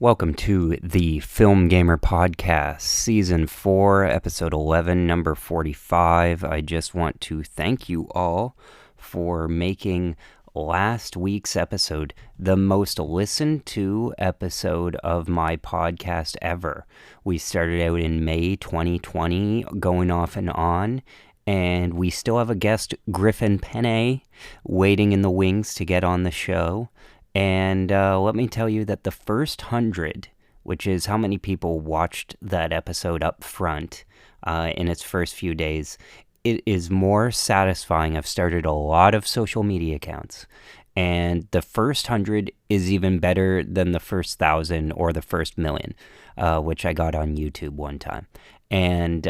Welcome to the FilmGamer podcast, season 4, episode 11, number 45. I just want to thank you all for making last week's episode the most listened to episode of my podcast ever. We started out in May 2020, going off and on, and we still have a guest, Griffin Penne, waiting in the wings to get on the show. And let me tell you that the first 100, which is how many people watched that episode up front in its first few days, it is more satisfying. I've started a lot of social media accounts, and the first 100 is even better than the first 1,000 or the first 1,000,000, which I got on YouTube one time. And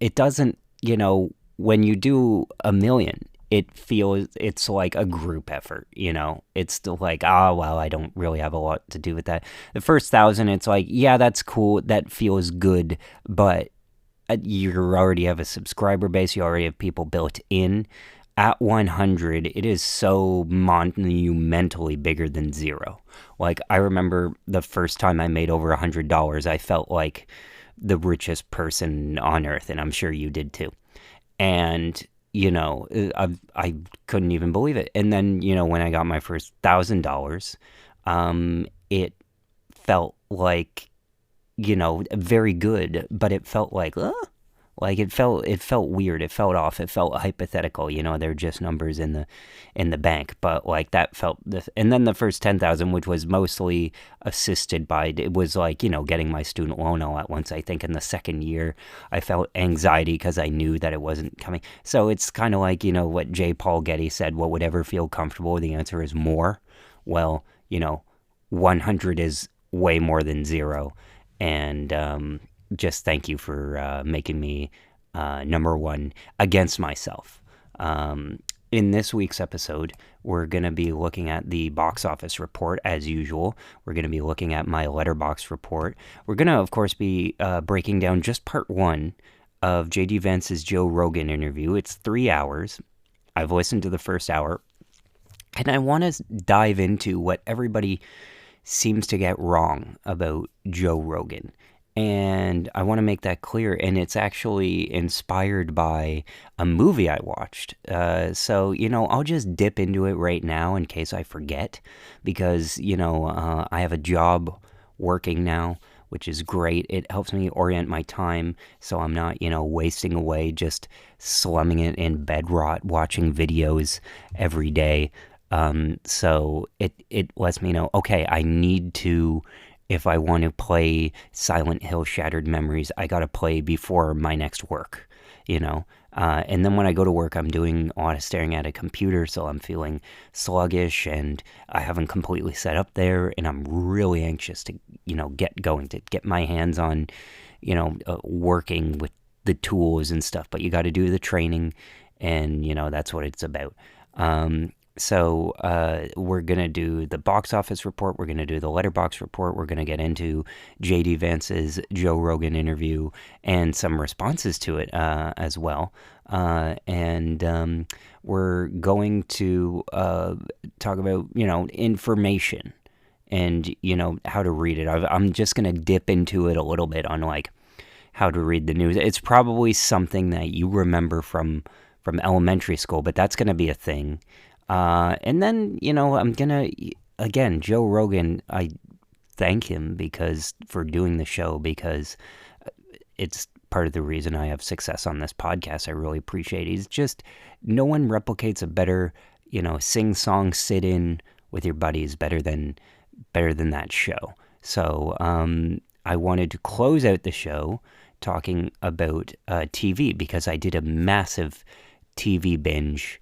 it doesn't, when you do 1,000,000, it's like a group effort, it's still like, well, I don't really have a lot to do with that. The first 1,000, it's like, yeah, that's cool, that feels good, but you already have a subscriber base, you already have people built in. At 100, it is so monumentally bigger than zero. Like, I remember the first time I made over $100, I felt like the richest person on earth, and I'm sure you did too. And I couldn't even believe it. And then, when I got my first $1,000, it felt like, very good, but it felt like, it felt weird. It felt off. It felt hypothetical. They're just numbers in the bank. But like that felt and then the first 10,000, which was mostly assisted by, it was like, getting my student loan all at once. I think in the second year, I felt anxiety because I knew that it wasn't coming. So it's kind of like, what J. Paul Getty said, what would ever feel comfortable? The answer is more. Well, 100 is way more than zero. And, just thank you for making me number one against myself. In this week's episode, we're going to be looking at the box office report as usual. We're going to be looking at my Letterbox'd report. We're going to, of course, be breaking down just part 1 of J.D. Vance's Joe Rogan interview. It's 3 hours. I've listened to the first hour, and I want to dive into what everybody seems to get wrong about Joe Rogan. And I want to make that clear, and it's actually inspired by a movie I watched. So, I'll just dip into it right now in case I forget, because, I have a job working now, which is great. It helps me orient my time so I'm not, wasting away just slumming it in bed rot, watching videos every day. So it lets me know, okay, I need to... If I want to play Silent Hill Shattered Memories, I got to play before my next work, and then when I go to work, I'm doing a lot of staring at a computer, so I'm feeling sluggish, and I haven't completely set up there, and I'm really anxious to, get going, to get my hands on, working with the tools and stuff, but you got to do the training, and, that's what it's about. So we're going to do the box office report. We're going to do the Letterboxd report. We're going to get into J.D. Vance's Joe Rogan interview and some responses to it as well. And we're going to talk about, information and, how to read it. I'm just going to dip into it a little bit on, like, how to read the news. It's probably something that you remember from elementary school, but that's going to be a thing. And then, I'm gonna, again, Joe Rogan, I thank him for doing the show, because it's part of the reason I have success on this podcast. I really appreciate it. He's just, no one replicates a better, sing-song sit-in with your buddies better than that show. So, I wanted to close out the show talking about TV, because I did a massive TV binge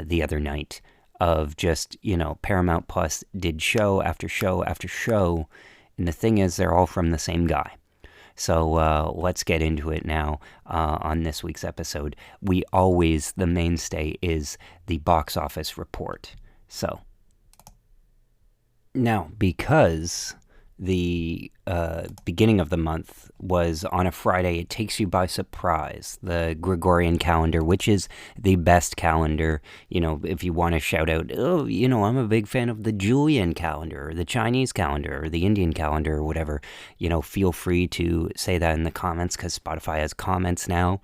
the other night of just, Paramount Plus did show after show after show, and the thing is, they're all from the same guy. So let's get into it now on this week's episode. The mainstay is the box office report. So, now, because the beginning of the month was on a Friday. It takes you by surprise. The Gregorian calendar, which is the best calendar. If you want to shout out, oh, I'm a big fan of the Julian calendar, or the Chinese calendar, or the Indian calendar, or whatever, feel free to say that in the comments, because Spotify has comments now.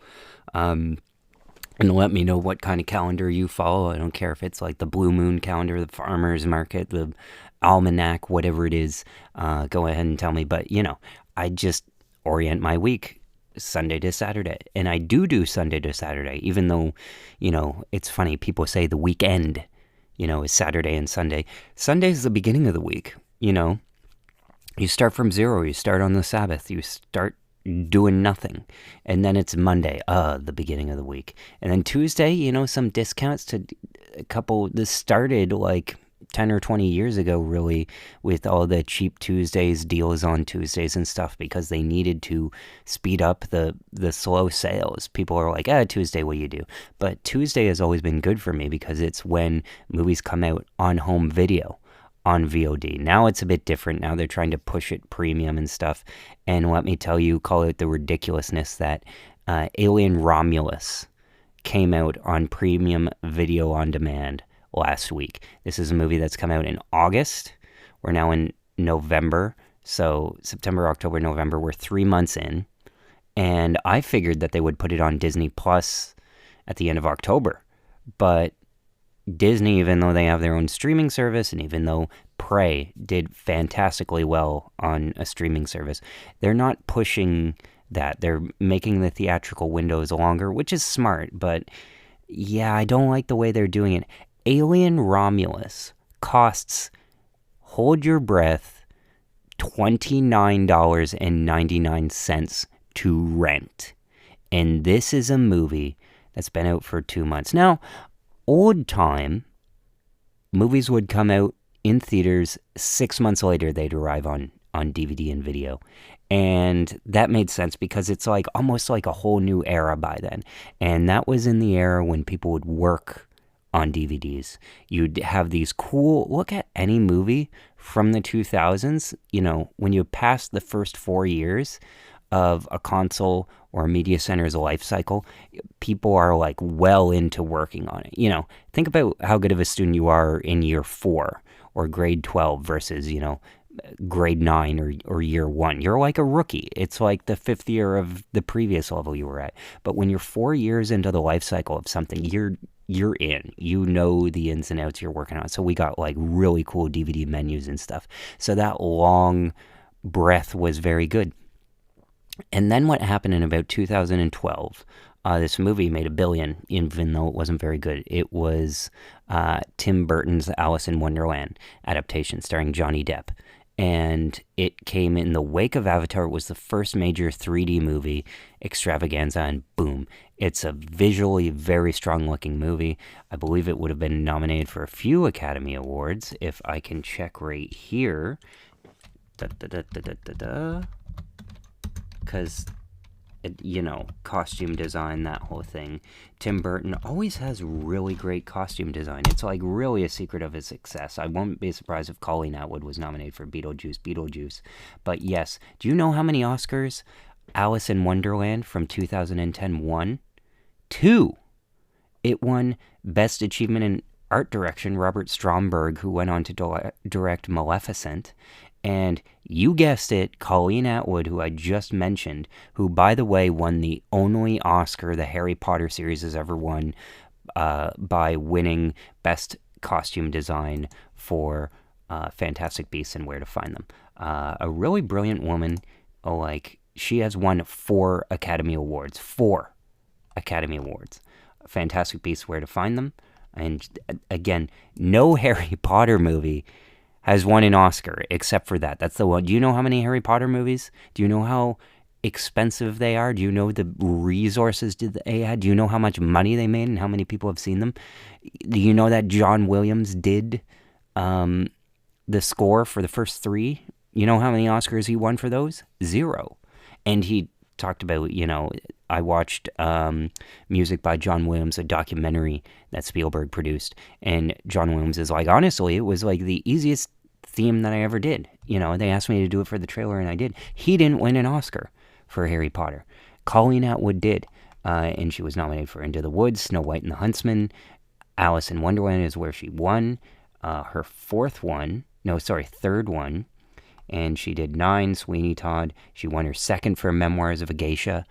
And let me know what kind of calendar you follow. I don't care if it's like the Blue Moon calendar, the Farmer's Market, the Almanac, whatever it is. Go ahead and tell me. But, I just orient my week Sunday to Saturday. And I do Sunday to Saturday, even though, it's funny. People say the weekend, is Saturday and Sunday. Sunday is the beginning of the week, You start from zero. You start on the Sabbath. You start doing nothing, and then it's Monday, the beginning of the week, and then Tuesday, some discounts to a couple. This started like 10 or 20 years ago, really, with all the cheap Tuesdays, deals on Tuesdays and stuff, because they needed to speed up the slow sales. People are like, Tuesday, what do you do? But Tuesday has always been good for me, because it's when movies come out on home video, on VOD. Now it's a bit different. Now they're trying to push it premium and stuff. And let me tell you, call it the ridiculousness that Alien Romulus came out on premium video on demand last week. This is a movie that's come out in August. We're now in November. So September, October, November, we're 3 months in. And I figured that they would put it on Disney Plus at the end of October. But Disney, even though they have their own streaming service, and even though Prey did fantastically well on a streaming service, they're not pushing that. They're making the theatrical windows longer, which is smart, but yeah, I don't like the way they're doing it. Alien Romulus costs, hold your breath, $29.99 to rent. And this is a movie that's been out for 2 months. Now, old time, movies would come out in theaters 6 months later. They'd arrive on DVD and video, and that made sense because it's like almost like a whole new era by then. And that was in the era when people would work on DVDs. You'd have these cool, look at any movie from the 2000s, when you pass the first 4 years of a console or a media center's life cycle, people are like well into working on it. Think about how good of a student you are in year 4 or grade 12 versus, grade 9 or year 1. You're like a rookie. It's like the 5th year of the previous level you were at. But when you're 4 years into the life cycle of something, you're in. The ins and outs you're working on. So we got like really cool DVD menus and stuff. So that long breath was very good. And then what happened in about 2012, this movie made $1 billion, even though it wasn't very good. It was Tim Burton's Alice in Wonderland adaptation starring Johnny Depp. And it came in the wake of Avatar. It was the first major 3D movie extravaganza, and boom. It's a visually very strong-looking movie. I believe it would have been nominated for a few Academy Awards, if I can check right here. Because, costume design, that whole thing. Tim Burton always has really great costume design. It's like really a secret of his success. I won't be surprised if Colleen Atwood was nominated for Beetlejuice. But yes, do you know how many Oscars Alice in Wonderland from 2010 won? 2. It won Best Achievement in Art Direction, Robert Stromberg, who went on to direct Maleficent. And you guessed it, Colleen Atwood, who I just mentioned, who, by the way, won the only Oscar the Harry Potter series has ever won by winning Best Costume Design for Fantastic Beasts and Where to Find Them. A really brilliant woman. She has won 4 Academy Awards. 4 Academy Awards. Fantastic Beasts, Where to Find Them. And again, no Harry Potter movie has won an Oscar except for that. That's the one. Do you know how many Harry Potter movies? Do you know how expensive they are? Do you know the resources they had? Do you know how much money they made and how many people have seen them? Do you know that John Williams did the score for the first 3? You know how many Oscars he won for those? 0. And he talked about, I watched Music by John Williams, a documentary that Spielberg produced. And John Williams is like, honestly, it was like the easiest theme that I ever did. They asked me to do it for the trailer, and I did. He didn't win an Oscar for Harry Potter. Colleen Atwood did, and she was nominated for Into the Woods, Snow White and the Huntsman. Alice in Wonderland is where she won her third one, and she did 9, Sweeney Todd. She won her second for Memoirs of a Geisha,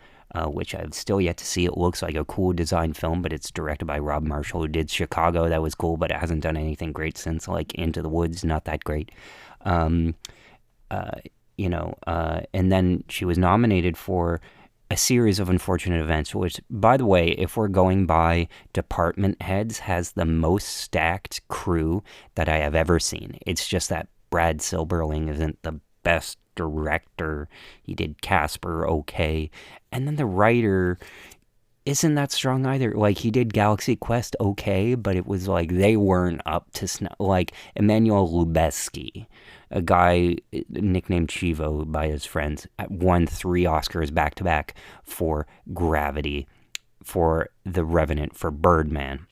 which I've still yet to see. It looks like a cool design film, but it's directed by Rob Marshall, who did Chicago. That was cool, but it hasn't done anything great since, like Into the Woods, not that great. And then she was nominated for A Series of Unfortunate Events, which, by the way, if we're going by department heads, has the most stacked crew that I have ever seen. It's just that Brad Silberling isn't the best director. He did Casper okay, and then the writer isn't that strong either. Like, he did Galaxy Quest okay, but it was like they weren't up to like Emmanuel Lubezki, a guy nicknamed Chivo by his friends, won 3 Oscars back-to-back for Gravity, for The Revenant, for Birdman.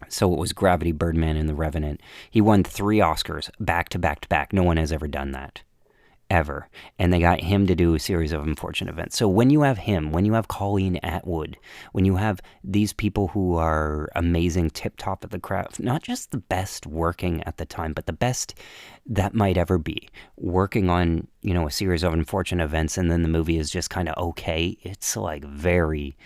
So it was Gravity, Birdman, and The Revenant. He won 3 Oscars back-to-back-to-back. No one has ever done that. Ever. And they got him to do A Series of Unfortunate Events. So when you have him, when you have Colleen Atwood, when you have these people who are amazing, tip-top of the craft, not just the best working at the time, but the best that might ever be, working on, A Series of Unfortunate Events, and then the movie is just kind of okay, it's like very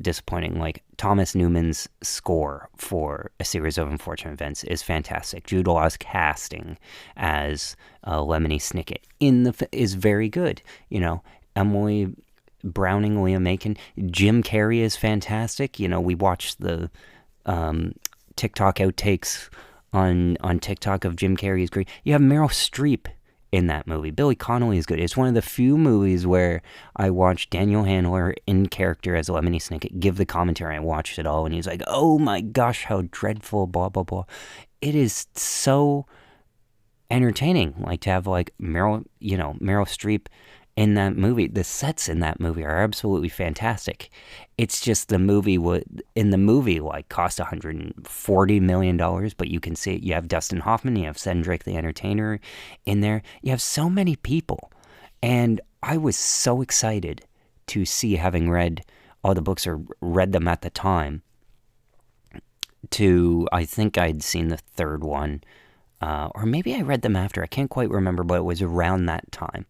disappointing. Like, Thomas Newman's score for A Series of Unfortunate Events is fantastic. Jude Law's casting as Lemony Snicket is very good. Emily Browning, Liam Macon, Jim Carrey is fantastic. We watched the TikTok outtakes on TikTok of Jim Carrey is great. You have Meryl Streep in that movie. Billy Connolly is good. It's one of the few movies where I watched Daniel Handler in character as Lemony Snicket give the commentary. I watched it all, and he's like, "Oh my gosh, how dreadful!" Blah blah blah. It is so entertaining, like, to have like Meryl Streep in that movie. The sets in that movie are absolutely fantastic. It's just the movie like cost $140 million, but you can see it. You have Dustin Hoffman, you have Cedric the Entertainer in there. You have so many people, and I was so excited to see, having read all the books or read them at the time. I think I'd seen the third one, or maybe I read them after. I can't quite remember, but it was around that time.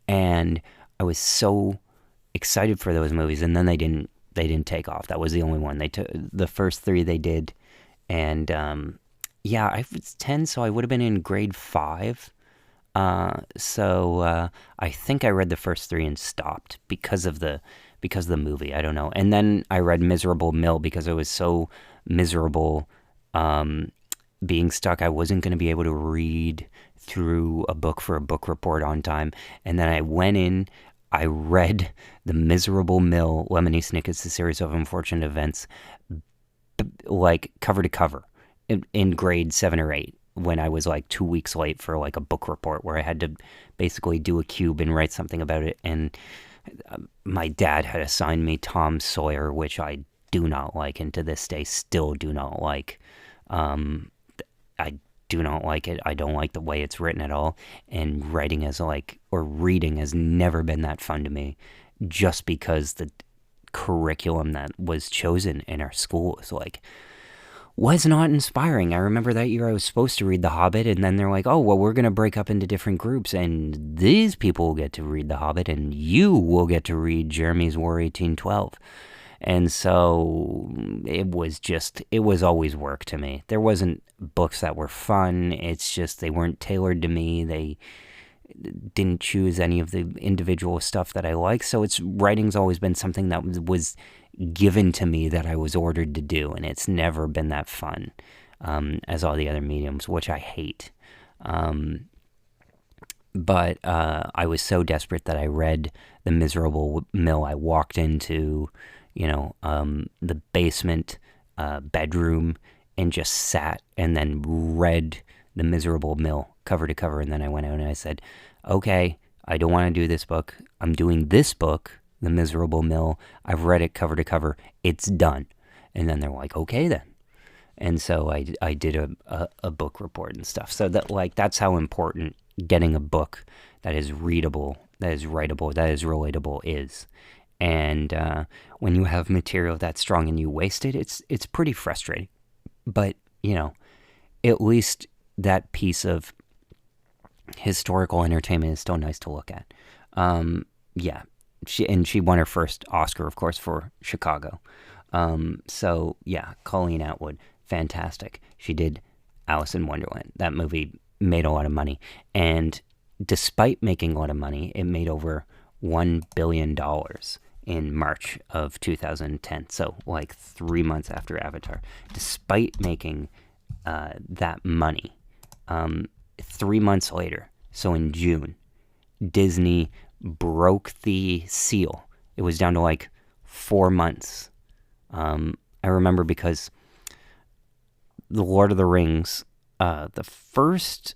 And I was so excited for those movies, and then they didn't take off. That was the only one. They took the first 3 they did, and I was 10, so I would have been in grade 5. So I think I read the first 3 and stopped because of the movie. I don't know. And then I read Miserable Mill because I was so miserable being stuck. I wasn't going to be able to read through a book for a book report on time. And then I went in, I read The Miserable Mill, Lemony Snicket's A Series of Unfortunate Events, like cover to cover in grade 7 or 8, when I was like 2 weeks late for like a book report where I had to basically do a cube and write something about it. And my dad had assigned me Tom Sawyer, which I do not like, and to this day still do not like. I do not like it. I don't like the way it's written at all. And reading has never been that fun to me, just because the curriculum that was chosen in our school was not inspiring. I remember that year I was supposed to read The Hobbit, and then they're like, "Oh, well, we're going to break up into different groups, and these people will get to read The Hobbit, and you will get to read Jeremy's War 1812. And so it was always work to me. There wasn't books that were fun. It's just they weren't tailored to me. They didn't choose any of the individual stuff that I like. So writing's always been something that was given to me, that I was ordered to do, and it's never been that fun as all the other mediums, which I hate. But I was so desperate that I read The Miserable Mill. I walked into the basement bedroom and just sat and then read The Miserable Mill cover to cover. And then I went out and I said, okay, I don't want to do this book. I'm doing this book, The Miserable Mill. I've read it cover to cover. It's done. And then they're like, okay then. And so I did a book report and stuff. So that, like, that's how important getting a book that is readable, that is writable, that is relatable is. And when you have material that's strong and you waste it, it's pretty frustrating. But, you know, at least that piece of historical entertainment is still nice to look at. Yeah, she won her first Oscar, of course, for Chicago. So yeah, Colleen Atwood, fantastic. She did Alice in Wonderland. That movie made a lot of money, and despite making a lot of money, it made over $1 billion in March of 2010. So like 3 months after Avatar, despite making that money. 3 months later, so in June, Disney broke the seal. It was down to like 4 months. I remember because the Lord of the Rings, the first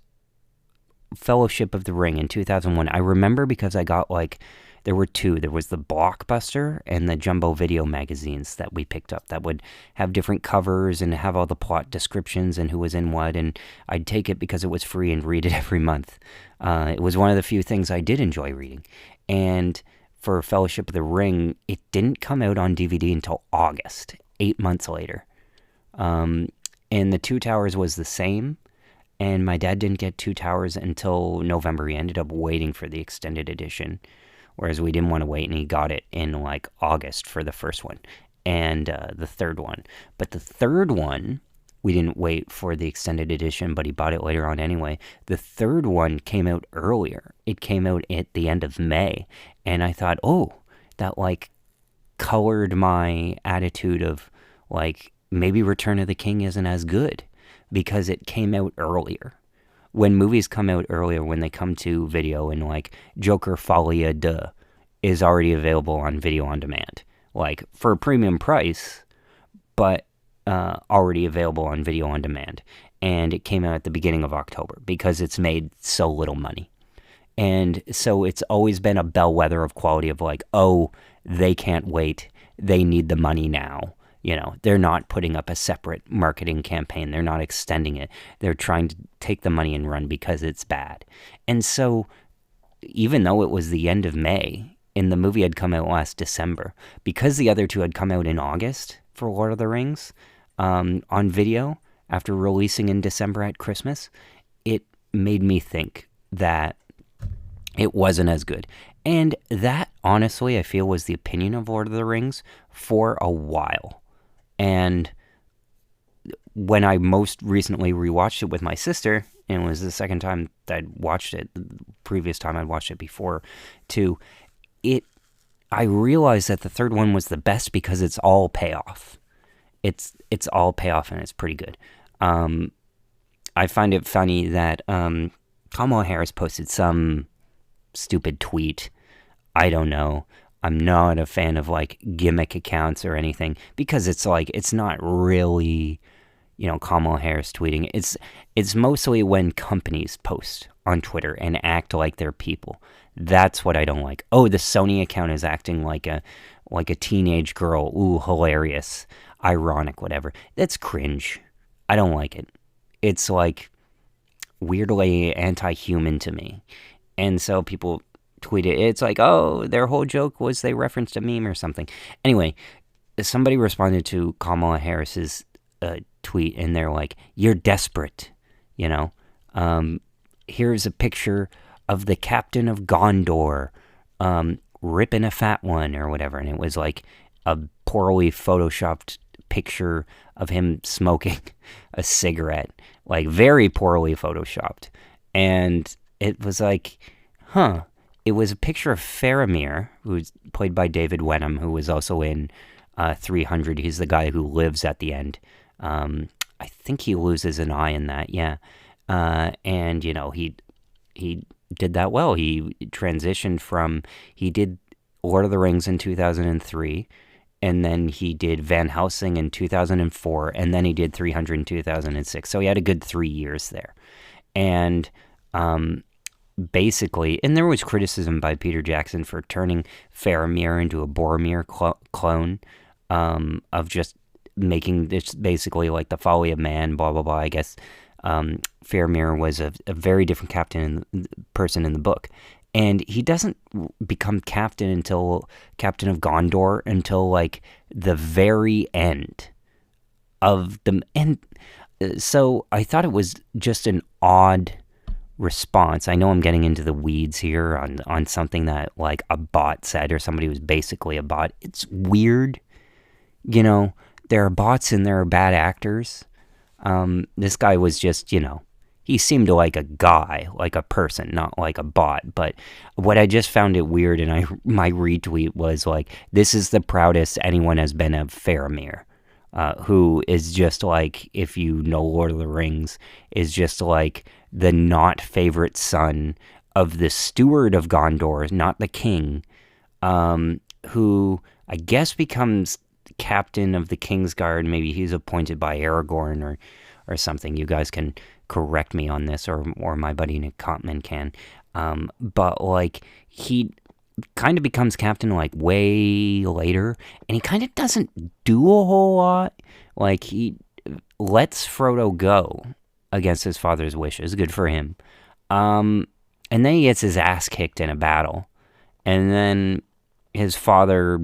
Fellowship of the Ring in 2001, I remember because I got like, there were two. There was the Blockbuster and the Jumbo Video magazines that we picked up that would have different covers and have all the plot descriptions and who was in what, and I'd take it because it was free and read it every month. It was one of the few things I did enjoy reading. And for Fellowship of the Ring, it didn't come out on DVD until August, 8 months later. And The Two Towers was the same, and my dad didn't get Two Towers until November. He ended up waiting for the extended edition, whereas we didn't want to wait, and he got it in like August for the first one and the third one. But the third one, we didn't wait for the extended edition, but he bought it later on anyway. The third one came out earlier. It came out at the end of May, and I thought, oh, that like colored my attitude of like maybe Return of the King isn't as good because it came out earlier. When movies come out earlier, when they come to video, and like Joker Folia de is already available on video on demand, like for a premium price, but already available on video on demand. And it came out at the beginning of October because it's made so little money. And so it's always been a bellwether of quality of like, oh, they can't wait. They need the money now. You know, they're not putting up a separate marketing campaign. They're not extending it. They're trying to take the money and run because it's bad. And so even though it was the end of May and the movie had come out last December, because the other two had come out in August for Lord of the Rings on video after releasing in December at Christmas, it made me think that it wasn't as good. And that, honestly, I feel was the opinion of Lord of the Rings for a while. And when I most recently rewatched it with my sister, and it was the second time that I'd watched it, the previous time I'd watched it before too, I realized that the third one was the best because it's all payoff. It's all payoff, and it's pretty good. I find it funny that Kamala Harris posted some stupid tweet. I don't know. I'm not a fan of like gimmick accounts or anything because it's like, it's not really, you know, Kamala Harris tweeting. It's mostly when companies post on Twitter and act like they're people. That's what I don't like. Oh, the Sony account is acting like a teenage girl. Ooh, hilarious, ironic, whatever. That's cringe. I don't like it. It's like weirdly anti-human to me. And so people tweet it. It's like, oh, their whole joke was they referenced a meme or something. Anyway, somebody responded to Kamala Harris's tweet, and they're like, you're desperate, you know? Here's a picture of the captain of Gondor ripping a fat one or whatever. And it was like a poorly photoshopped picture of him smoking a cigarette, like very poorly photoshopped. And it was like, huh. It was a picture of Faramir, who's played by David Wenham, who was also in 300. He's the guy who lives at the end. I think he loses an eye in that, yeah. And, you know, he did that well. He transitioned from, he did Lord of the Rings in 2003, and then he did Van Helsing in 2004, and then he did 300 in 2006. So he had a good 3 years there. And basically, and there was criticism by Peter Jackson for turning Faramir into a Boromir clone, of just making this basically like the folly of man, blah, blah, blah. I guess Faramir was a very different person in the book. And he doesn't become captain of Gondor until like the very end of the... And so I thought it was just an odd response. I know I'm getting into the weeds here on something that like a bot said, or somebody who's basically a bot. It's weird. There are bots and there are bad actors. This guy was just, he seemed like a guy, like a person, not like a bot. But what I just found it weird, and my retweet was like, this is the proudest anyone has been of Faramir, who is just like, if you know Lord of the Rings, is just like the not favorite son of the steward of Gondor, not the king, who I guess becomes captain of the Kingsguard. Maybe he's appointed by Aragorn or something. You guys can correct me on this, or my buddy Nick Cotman can. But like, he kind of becomes captain like way later, and he kind of doesn't do a whole lot. Like, he lets Frodo go against his father's wishes. Good for him. And then he gets his ass kicked in a battle, and then his father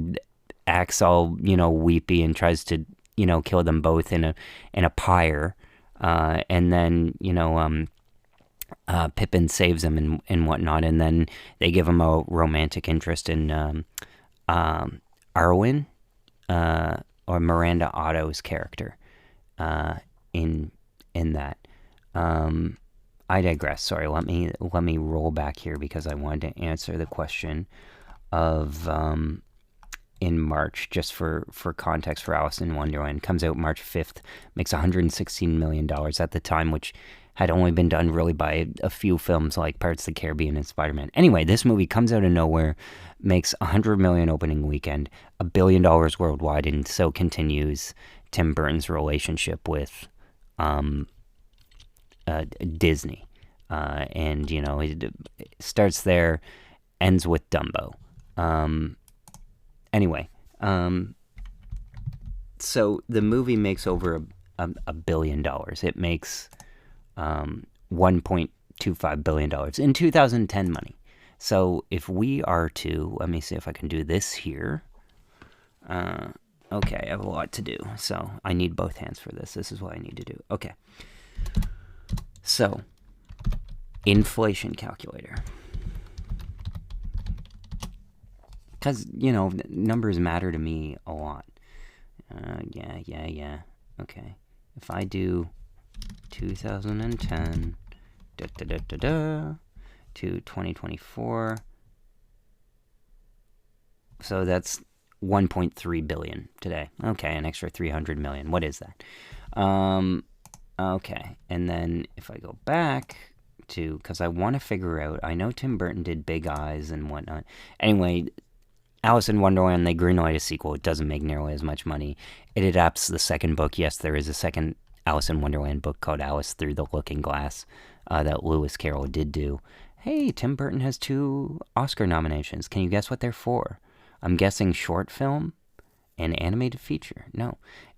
acts all, weepy and tries to, kill them both in a pyre. And then, Pippin saves him and whatnot, and then they give him a romantic interest in Arwen, or Miranda Otto's character, in that. I digress. Sorry, let me roll back here because I wanted to answer the question of in March, just for context, for Alice in Wonderland. Comes out March 5th, makes $116 million at the time, which had only been done really by a few films like Pirates of the Caribbean and Spider-Man. Anyway, this movie comes out of nowhere, makes $100 million opening weekend, $1 billion worldwide, and so continues Tim Burton's relationship with Disney. And, it starts there, ends with Dumbo. Anyway, so the movie makes over $1 billion. It makes $1.25 billion in 2010 money. So if we are to, let me see if I can do this here. Okay, I have a lot to do, so I need both hands for this. This is what I need to do. Okay. So, inflation calculator. Because, numbers matter to me a lot. Yeah. Okay. If I do 2010 to 2024, so that's 1.3 billion today. Okay, an extra 300 million. What is that? Okay, and then if I go back to, because I want to figure out, I know Tim Burton did Big Eyes and whatnot. Anyway, Alice in Wonderland, they greenlight a sequel. It doesn't make nearly as much money. It adapts the second book. Yes, there is a second Alice in Wonderland book called Alice Through the Looking Glass that Lewis Carroll did do. Hey, Tim Burton has 2 Oscar nominations. Can you guess what they're for? I'm guessing short film and animated feature. No,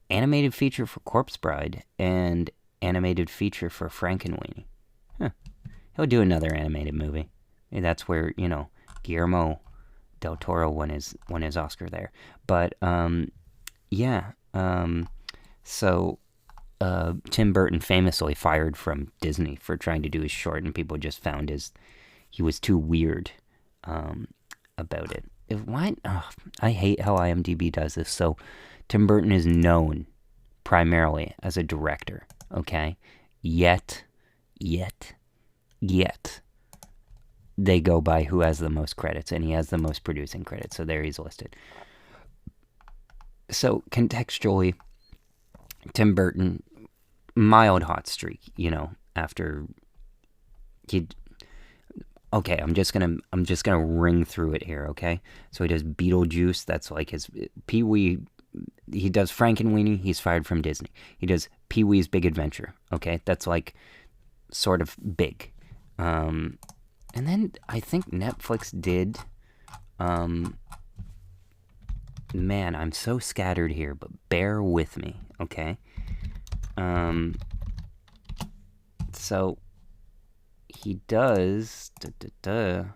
animated feature for Corpse Bride and animated feature for Frankenweenie. Huh. He'll do another animated movie. Maybe that's where, Guillermo del Toro won his Oscar there. But, yeah. So, Tim Burton famously fired from Disney for trying to do his short, and people just found he was too weird about it. What? Oh, I hate how IMDb does this. So, Tim Burton is known primarily as a director, okay? Yet, they go by who has the most credits, and he has the most producing credits, so there he's listed. So, contextually, Tim Burton, mild hot streak, after he... Okay, I'm just gonna ring through it here, okay? So he does Beetlejuice, that's like his... Pee-wee... He does Frankenweenie, he's fired from Disney. He does Pee-wee's Big Adventure, okay? That's like sort of big. And then I think Netflix did man, I'm so scattered here, but bear with me, okay? So he does. I'm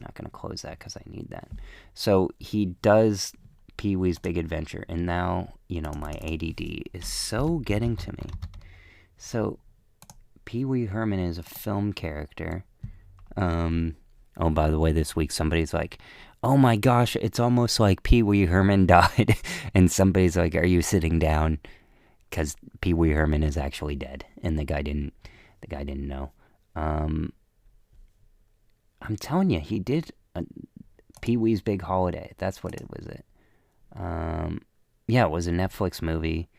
not gonna close that because I need that. So he does Pee-wee's Big Adventure, and now my ADD is so getting to me. So Pee-wee Herman is a film character. Oh, by the way, this week somebody's like, "Oh my gosh, it's almost like Pee-wee Herman died," and somebody's like, "Are you sitting down?" Because Pee-wee Herman is actually dead, and the guy didn't know. I'm telling you, he did Pee-wee's Big Holiday. That's what it was. Yeah, it was a Netflix movie.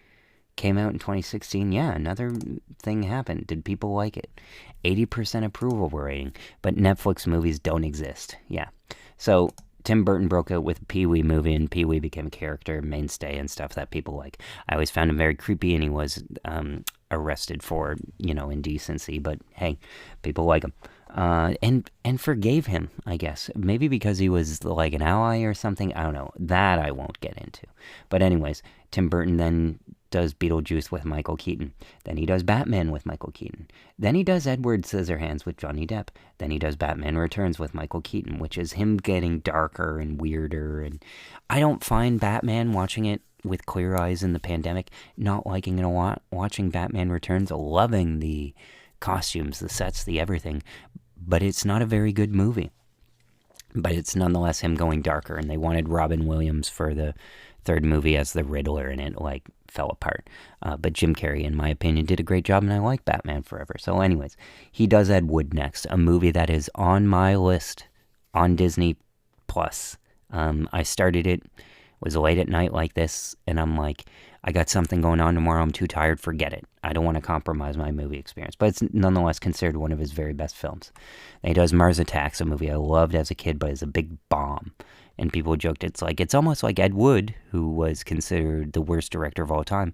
Came out in 2016. Yeah, another thing happened. Did people like it? 80% approval rating. But Netflix movies don't exist. Yeah. So Tim Burton broke out with a Pee-wee movie, and Pee-wee became a character, mainstay, and stuff that people like. I always found him very creepy, and he was arrested for, indecency. But hey, people like him. And forgave him, I guess. Maybe because he was like an ally or something. I don't know. That I won't get into. But anyways, Tim Burton then does Beetlejuice with Michael Keaton. Then he does Batman with Michael Keaton. Then he does Edward Scissorhands with Johnny Depp. Then he does Batman Returns with Michael Keaton, which is him getting darker and weirder. And I don't find Batman, watching it with clear eyes in the pandemic, not liking it a lot. Watching Batman Returns, loving the costumes, the sets, the everything. But it's not a very good movie. But it's nonetheless him going darker. And they wanted Robin Williams for the third movie as the Riddler, and it fell apart. But Jim Carrey, in my opinion, did a great job, and I like Batman Forever. So anyways, he does Ed Wood next, a movie that is on my list on Disney Plus. I started it, was late at night like this, and I'm like, I got something going on tomorrow, I'm too tired, forget it. I don't want to compromise my movie experience. But it's nonetheless considered one of his very best films. And he does Mars Attacks, a movie I loved as a kid, but it's a big bomb. And people joked it's almost like Ed Wood, who was considered the worst director of all time.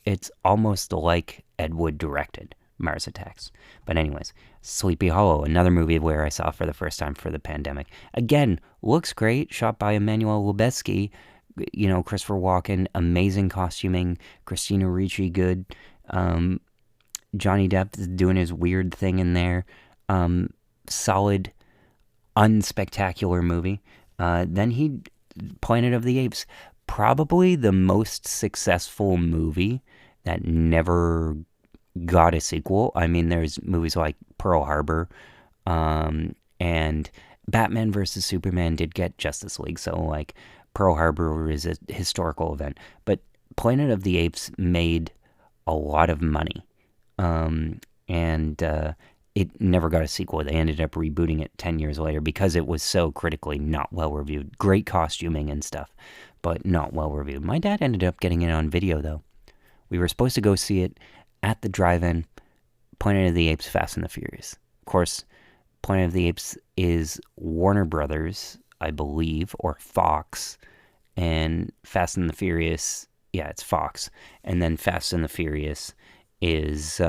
It's almost like Ed Wood directed Mars Attacks. But anyways, Sleepy Hollow, another movie where I saw for the first time for the pandemic. Again, looks great, shot by Emmanuel Lubezki. Christopher Walken, amazing costuming. Christina Ricci, good. Johnny Depp is doing his weird thing in there. Solid, unspectacular movie. Then Planet of the Apes, probably the most successful movie that never got a sequel. I mean, there's movies like Pearl Harbor, and Batman vs. Superman did get Justice League, so Pearl Harbor is a historical event. But Planet of the Apes made a lot of money, and it never got a sequel. They ended up rebooting it 10 years later because it was so critically not well reviewed. Great costuming and stuff, but not well reviewed. My dad ended up getting it on video, though. We were supposed to go see it at the drive-in. Planet of the Apes, Fast and the Furious. Of course, Planet of the Apes is Warner Brothers, I believe, or Fox, and Fast and the Furious, yeah, it's Fox, and then Fast and the Furious is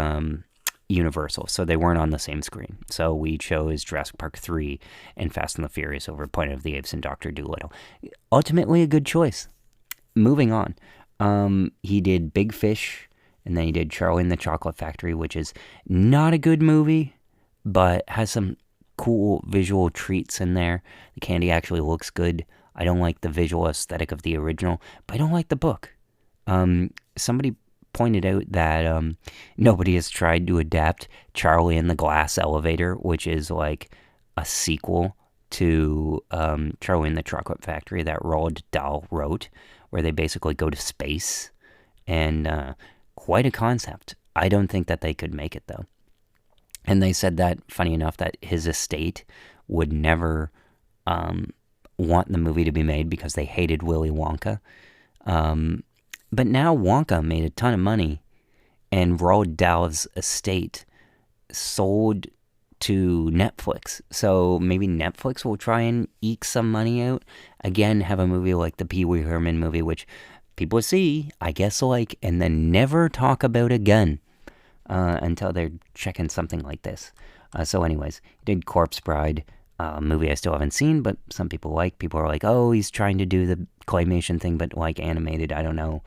Universal, so they weren't on the same screen. So we chose Jurassic Park 3 and Fast and the Furious over Planet of the Apes and Dr. Dolittle. Ultimately a good choice. Moving on, he did Big Fish, and then he did Charlie and the Chocolate Factory, which is not a good movie, but has some cool visual treats in there. The candy actually looks good. I don't like the visual aesthetic of the original, but I don't like the book. Somebody pointed out that nobody has tried to adapt Charlie and the Glass Elevator, which is like a sequel to Charlie and the Chocolate Factory that Roald Dahl wrote, where they basically go to space, and quite a concept. I don't think that they could make it, though. And they said that, funny enough, that his estate would never want the movie to be made because they hated Willy Wonka. But now Wonka made a ton of money, and Roald Dahl's estate sold to Netflix. So maybe Netflix will try and eke some money out. Again, have a movie like the Pee-wee Herman movie, which people see, I guess, and then never talk about again until they're checking something like this. So anyways, did Corpse Bride. movie I still haven't seen, but some people like. People are like, oh, he's trying to do the claymation thing, but like animated. I don't know.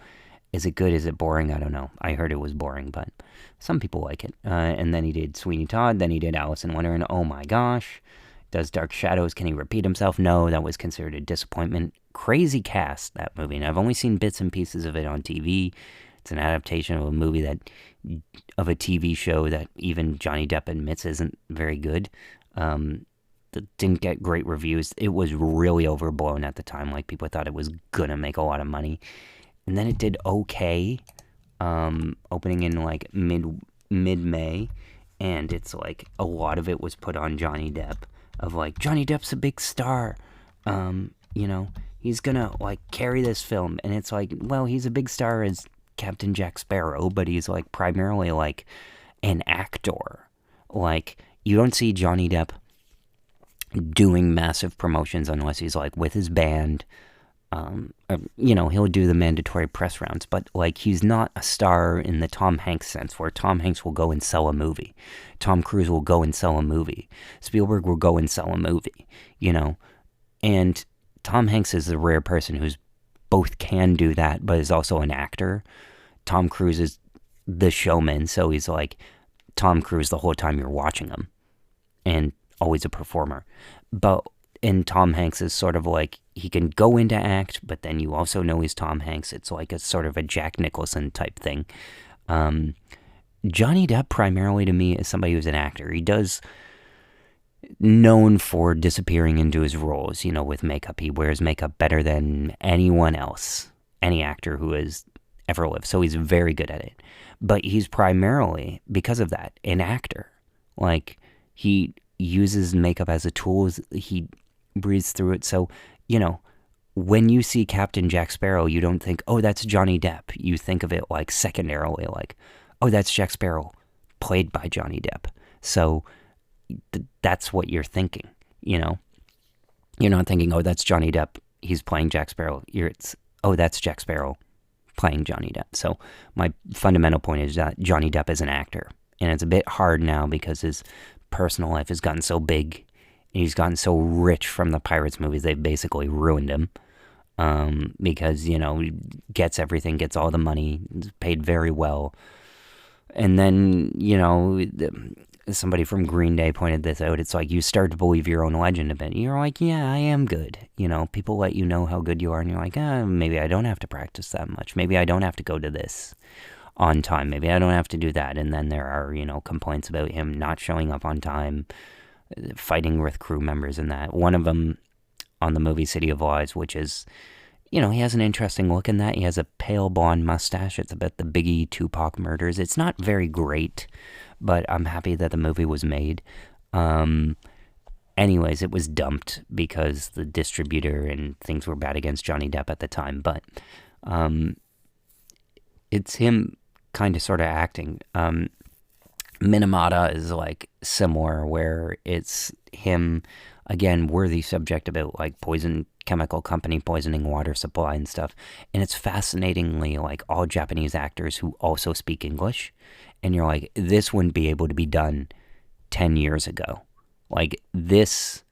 Is it good? Is it boring? I don't know. I heard it was boring, but some people like it. And then he did Sweeney Todd. Then he did Alice in Wonderland. Oh my gosh. Does Dark Shadows. Can he repeat himself? No, that was considered a disappointment. Crazy cast, that movie. And I've only seen bits and pieces of it on TV. It's an adaptation of a movie of a TV show that even Johnny Depp admits isn't very good. That didn't get great reviews. It was really overblown at the time. Like, people thought it was gonna make a lot of money. And then it did okay, opening in like mid-May, and it's like a lot of it was put on Johnny Depp, of like, Johnny Depp's a big star, he's gonna like carry this film, and it's like, well, he's a big star as Captain Jack Sparrow, but he's like primarily like an actor. Like, you don't see Johnny Depp doing massive promotions unless he's like with his band. He'll do the mandatory press rounds, but like, he's not a star in the Tom Hanks sense, where Tom Hanks will go and sell a movie. Tom Cruise will go and sell a movie. Spielberg will go and sell a movie, and Tom Hanks is the rare person who's both can do that, but is also an actor. Tom Cruise is the showman, so he's like Tom Cruise the whole time you're watching him, and always a performer. And Tom Hanks is sort of like, he can go into act, but then you also know he's Tom Hanks. It's like a sort of a Jack Nicholson type thing. Johnny Depp primarily to me is somebody who's an actor. He does known for disappearing into his roles, with makeup. He wears makeup better than anyone else, any actor who has ever lived. So he's very good at it. But he's primarily, because of that, an actor. Like, he uses makeup as a tool. He breathes through it. So, when you see Captain Jack Sparrow, you don't think, oh, that's Johnny Depp. You think of it like secondarily, like, oh, that's Jack Sparrow, played by Johnny Depp. So that's what you're thinking, You're not thinking, oh, that's Johnny Depp, he's playing Jack Sparrow. Oh, that's Jack Sparrow playing Johnny Depp. So my fundamental point is that Johnny Depp is an actor. And it's a bit hard now because his personal life has gotten so big. He's gotten so rich from the Pirates movies, they've basically ruined him. Because, he gets everything, gets all the money, paid very well. And then, somebody from Green Day pointed this out. It's like, you start to believe your own legend a bit. You're like, yeah, I am good. People let you know how good you are, and you're like, maybe I don't have to practice that much. Maybe I don't have to go to this on time. Maybe I don't have to do that. And then there are, complaints about him not showing up on time, fighting with crew members and that. One of them on the movie City of Lies, which is, he has an interesting look in that. He has a pale blonde mustache. It's about the Biggie Tupac murders. It's not very great, but I'm happy that the movie was made. Anyways, it was dumped because the distributor and things were bad against Johnny Depp at the time. But it's him kind of sort of acting. Minamata is like similar, where it's him, again, worthy subject about like chemical company poisoning water supply and stuff. And it's fascinatingly like all Japanese actors who also speak English. And you're like, this wouldn't be able to be done 10 years ago. Like, this,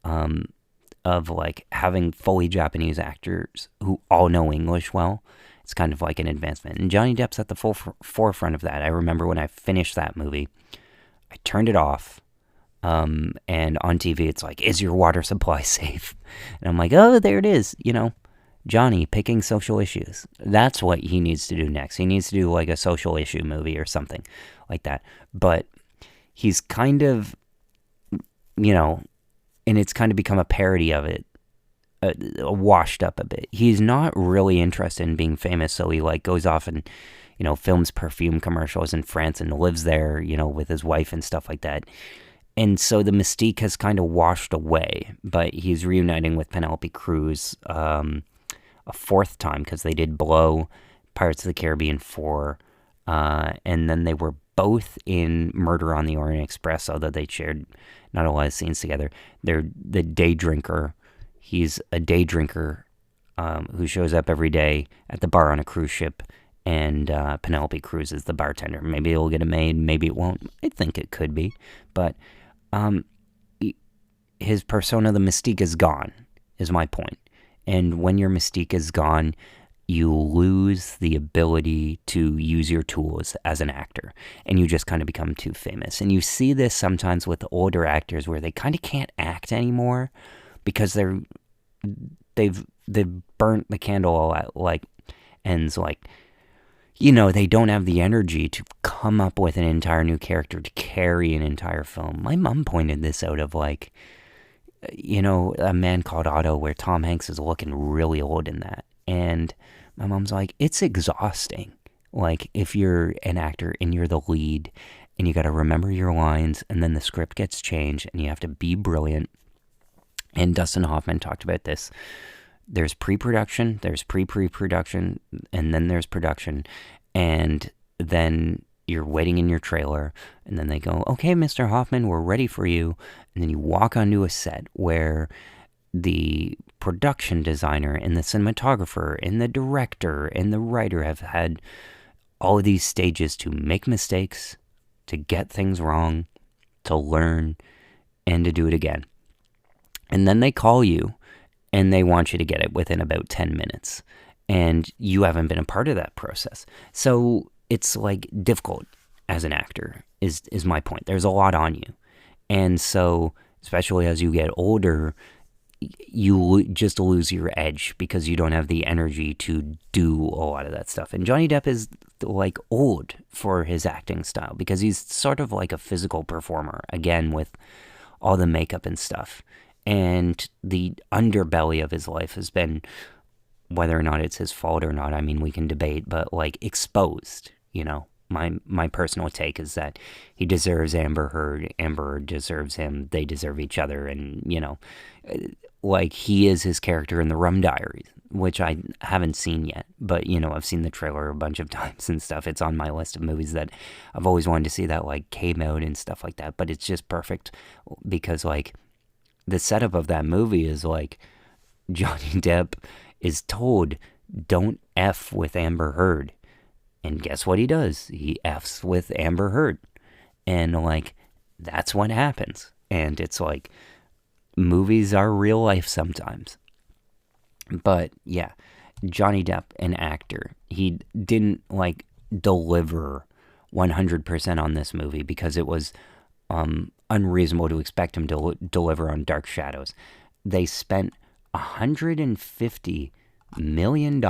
of like having fully Japanese actors who all know English well, it's kind of like an advancement. And Johnny Depp's at the forefront of that. I remember when I finished that movie, I turned it off, and on TV it's like, is your water supply safe? And I'm like, oh, there it is, Johnny picking social issues. That's what he needs to do next. He needs to do like a social issue movie or something like that. But he's kind of, and it's kind of become a parody of it, washed up a bit. He's not really interested in being famous, so he like goes off and, films perfume commercials in France and lives there, with his wife and stuff like that. And so the mystique has kind of washed away, but he's reuniting with Penelope Cruz a fourth time, because they did Blow, Pirates of the Caribbean 4, and then they were both in Murder on the Orient Express, although they shared not a lot of scenes together. They're the day drinker. He's a day drinker who shows up every day at the bar on a cruise ship, and Penelope Cruz is the bartender. Maybe it'll get made, maybe it won't. I think it could be, but his persona, the mystique is gone, is my point. And when your mystique is gone, you lose the ability to use your tools as an actor, and you just kind of become too famous. And you see this sometimes with older actors where they kind of can't act anymore because they've burnt the candle at like ends, like, you know, they don't have the energy to come up with an entire new character to carry an entire film. My mom pointed this out of like, you know, A Man Called Otto, where Tom Hanks is looking really old in that. And my mom's like, it's exhausting. Like, if you're an actor and you're the lead and you got to remember your lines and then the script gets changed and you have to be brilliant. And Dustin Hoffman talked about this. There's pre-production, there's pre-production, and then there's production. And then you're waiting in your trailer, and then they go, okay, Mr. Hoffman, we're ready for you. And then you walk onto a set where the production designer and the cinematographer and the director and the writer have had all of these stages to make mistakes, to get things wrong, to learn, and to do it again. And then they call you, and they want you to get it within about 10 minutes. And you haven't been a part of that process. So it's like difficult as an actor is my point. There's a lot on you. And so, especially as you get older, you just lose your edge because you don't have the energy to do a lot of that stuff. And Johnny Depp is like old for his acting style because he's sort of like a physical performer, again, with all the makeup and stuff. And the underbelly of his life has been, whether or not it's his fault or not, I mean, we can debate, but like exposed, you know. My personal take is that he deserves Amber Heard. Amber Heard deserves him. They deserve each other. And, you know, like he is his character in the Rum Diaries, which I haven't seen yet. But, you know, I've seen the trailer a bunch of times and stuff. It's on my list of movies that I've always wanted to see that like came out and stuff like that. But it's just perfect because like the setup of that movie is like Johnny Depp is told, don't F with Amber Heard. And guess what he does? He F's with Amber Heard. And, like, that's what happens. And it's like, movies are real life sometimes. But, yeah, Johnny Depp, an actor, he didn't, like, deliver 100% on this movie because it was unreasonable to expect him to deliver on Dark Shadows. They spent $150 million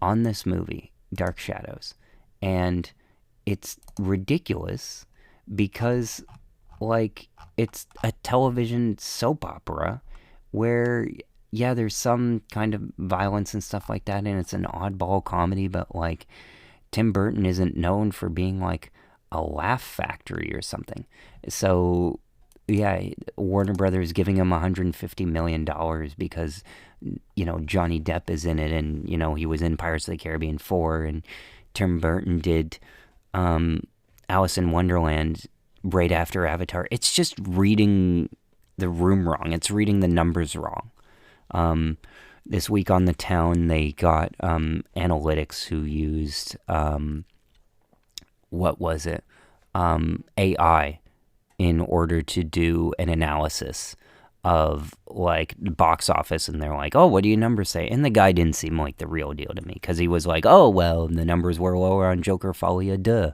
on this movie, Dark Shadows, and it's ridiculous because like it's a television soap opera where yeah, there's some kind of violence and stuff like that, and it's an oddball comedy, but like Tim Burton isn't known for being like a laugh factory or something. So yeah, Warner Brothers giving him $150 million because, you know, Johnny Depp is in it, and, you know, he was in Pirates of the Caribbean 4, and Tim Burton did Alice in Wonderland right after Avatar. It's just reading the room wrong. It's reading the numbers wrong. This week on The Town, they got analytics who used, what was it? AI in order to do an analysis of like box office, and they're like, oh, what do your numbers say? And the guy didn't seem like the real deal to me because he was like, oh, well, the numbers were lower on Joker Folia, duh,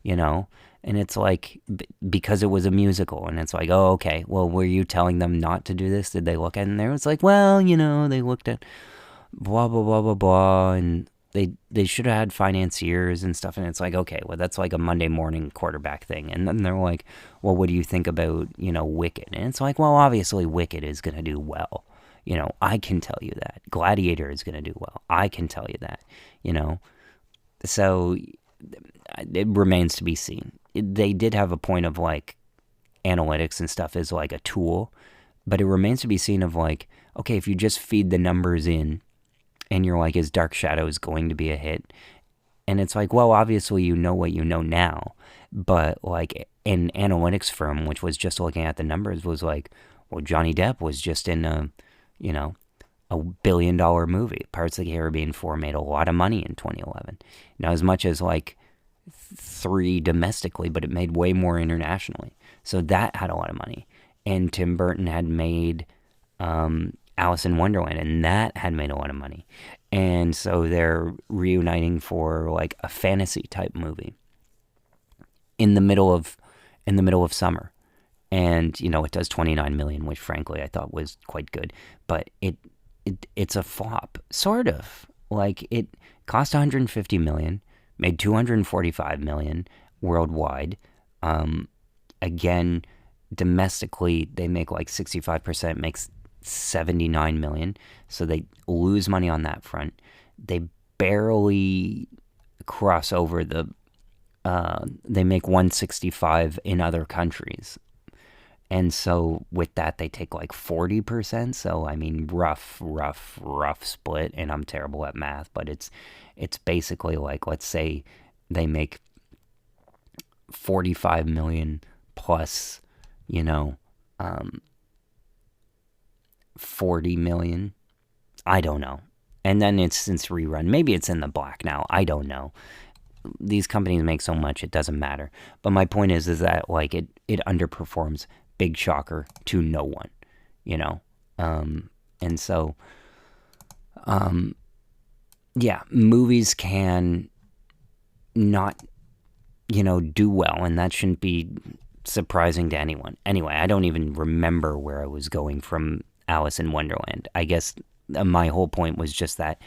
you know. And it's like, because it was a musical, and it's like, oh, okay, well, were you telling them not to do this? Did they look at it? And there was like, well, you know, they looked at blah, blah, blah, blah, blah, and they should have had financiers and stuff. And it's like, okay, well, that's like a Monday morning quarterback thing. And then they're like, well, what do you think about, you know, Wicked? And it's like, well, obviously Wicked is going to do well. You know, I can tell you that. Gladiator is going to do well. I can tell you that, you know. So it remains to be seen. They did have a point of like analytics and stuff as like a tool, but it remains to be seen of like, okay, if you just feed the numbers in, and you're like, is Dark Shadows going to be a hit? And it's like, well, obviously you know what you know now. But like an analytics firm, which was just looking at the numbers, was like, well, Johnny Depp was just in a, you know, $1 billion movie. Pirates of the Caribbean 4 made a lot of money in 2011. Not as much as like 3 domestically, but it made way more internationally. So that had a lot of money. and Tim Burton had made Alice in Wonderland, and that had made a lot of money. And so they're reuniting for like a fantasy type movie in the middle of summer. And it does 29 million, which frankly I thought was quite good, but it's a flop, sort of. Like, it cost 150 million, made 245 million worldwide. Again, domestically they make like 65%, makes 79 million, so they lose money on that front. They barely cross over the they make 165 in other countries, and so with that they take like 40%. So I mean, rough split, and I'm terrible at math, but it's basically like, let's say they make 45 million plus 40 million. I don't know. And then it's since rerun. Maybe it's in the black now. I don't know. These companies make so much, it doesn't matter. But my point is that like it underperforms. Big shocker to no one, and so yeah, movies can not do well, and that shouldn't be surprising to anyone. Anyway, I don't even remember where I was going from Alice in Wonderland. I guess my whole point was just that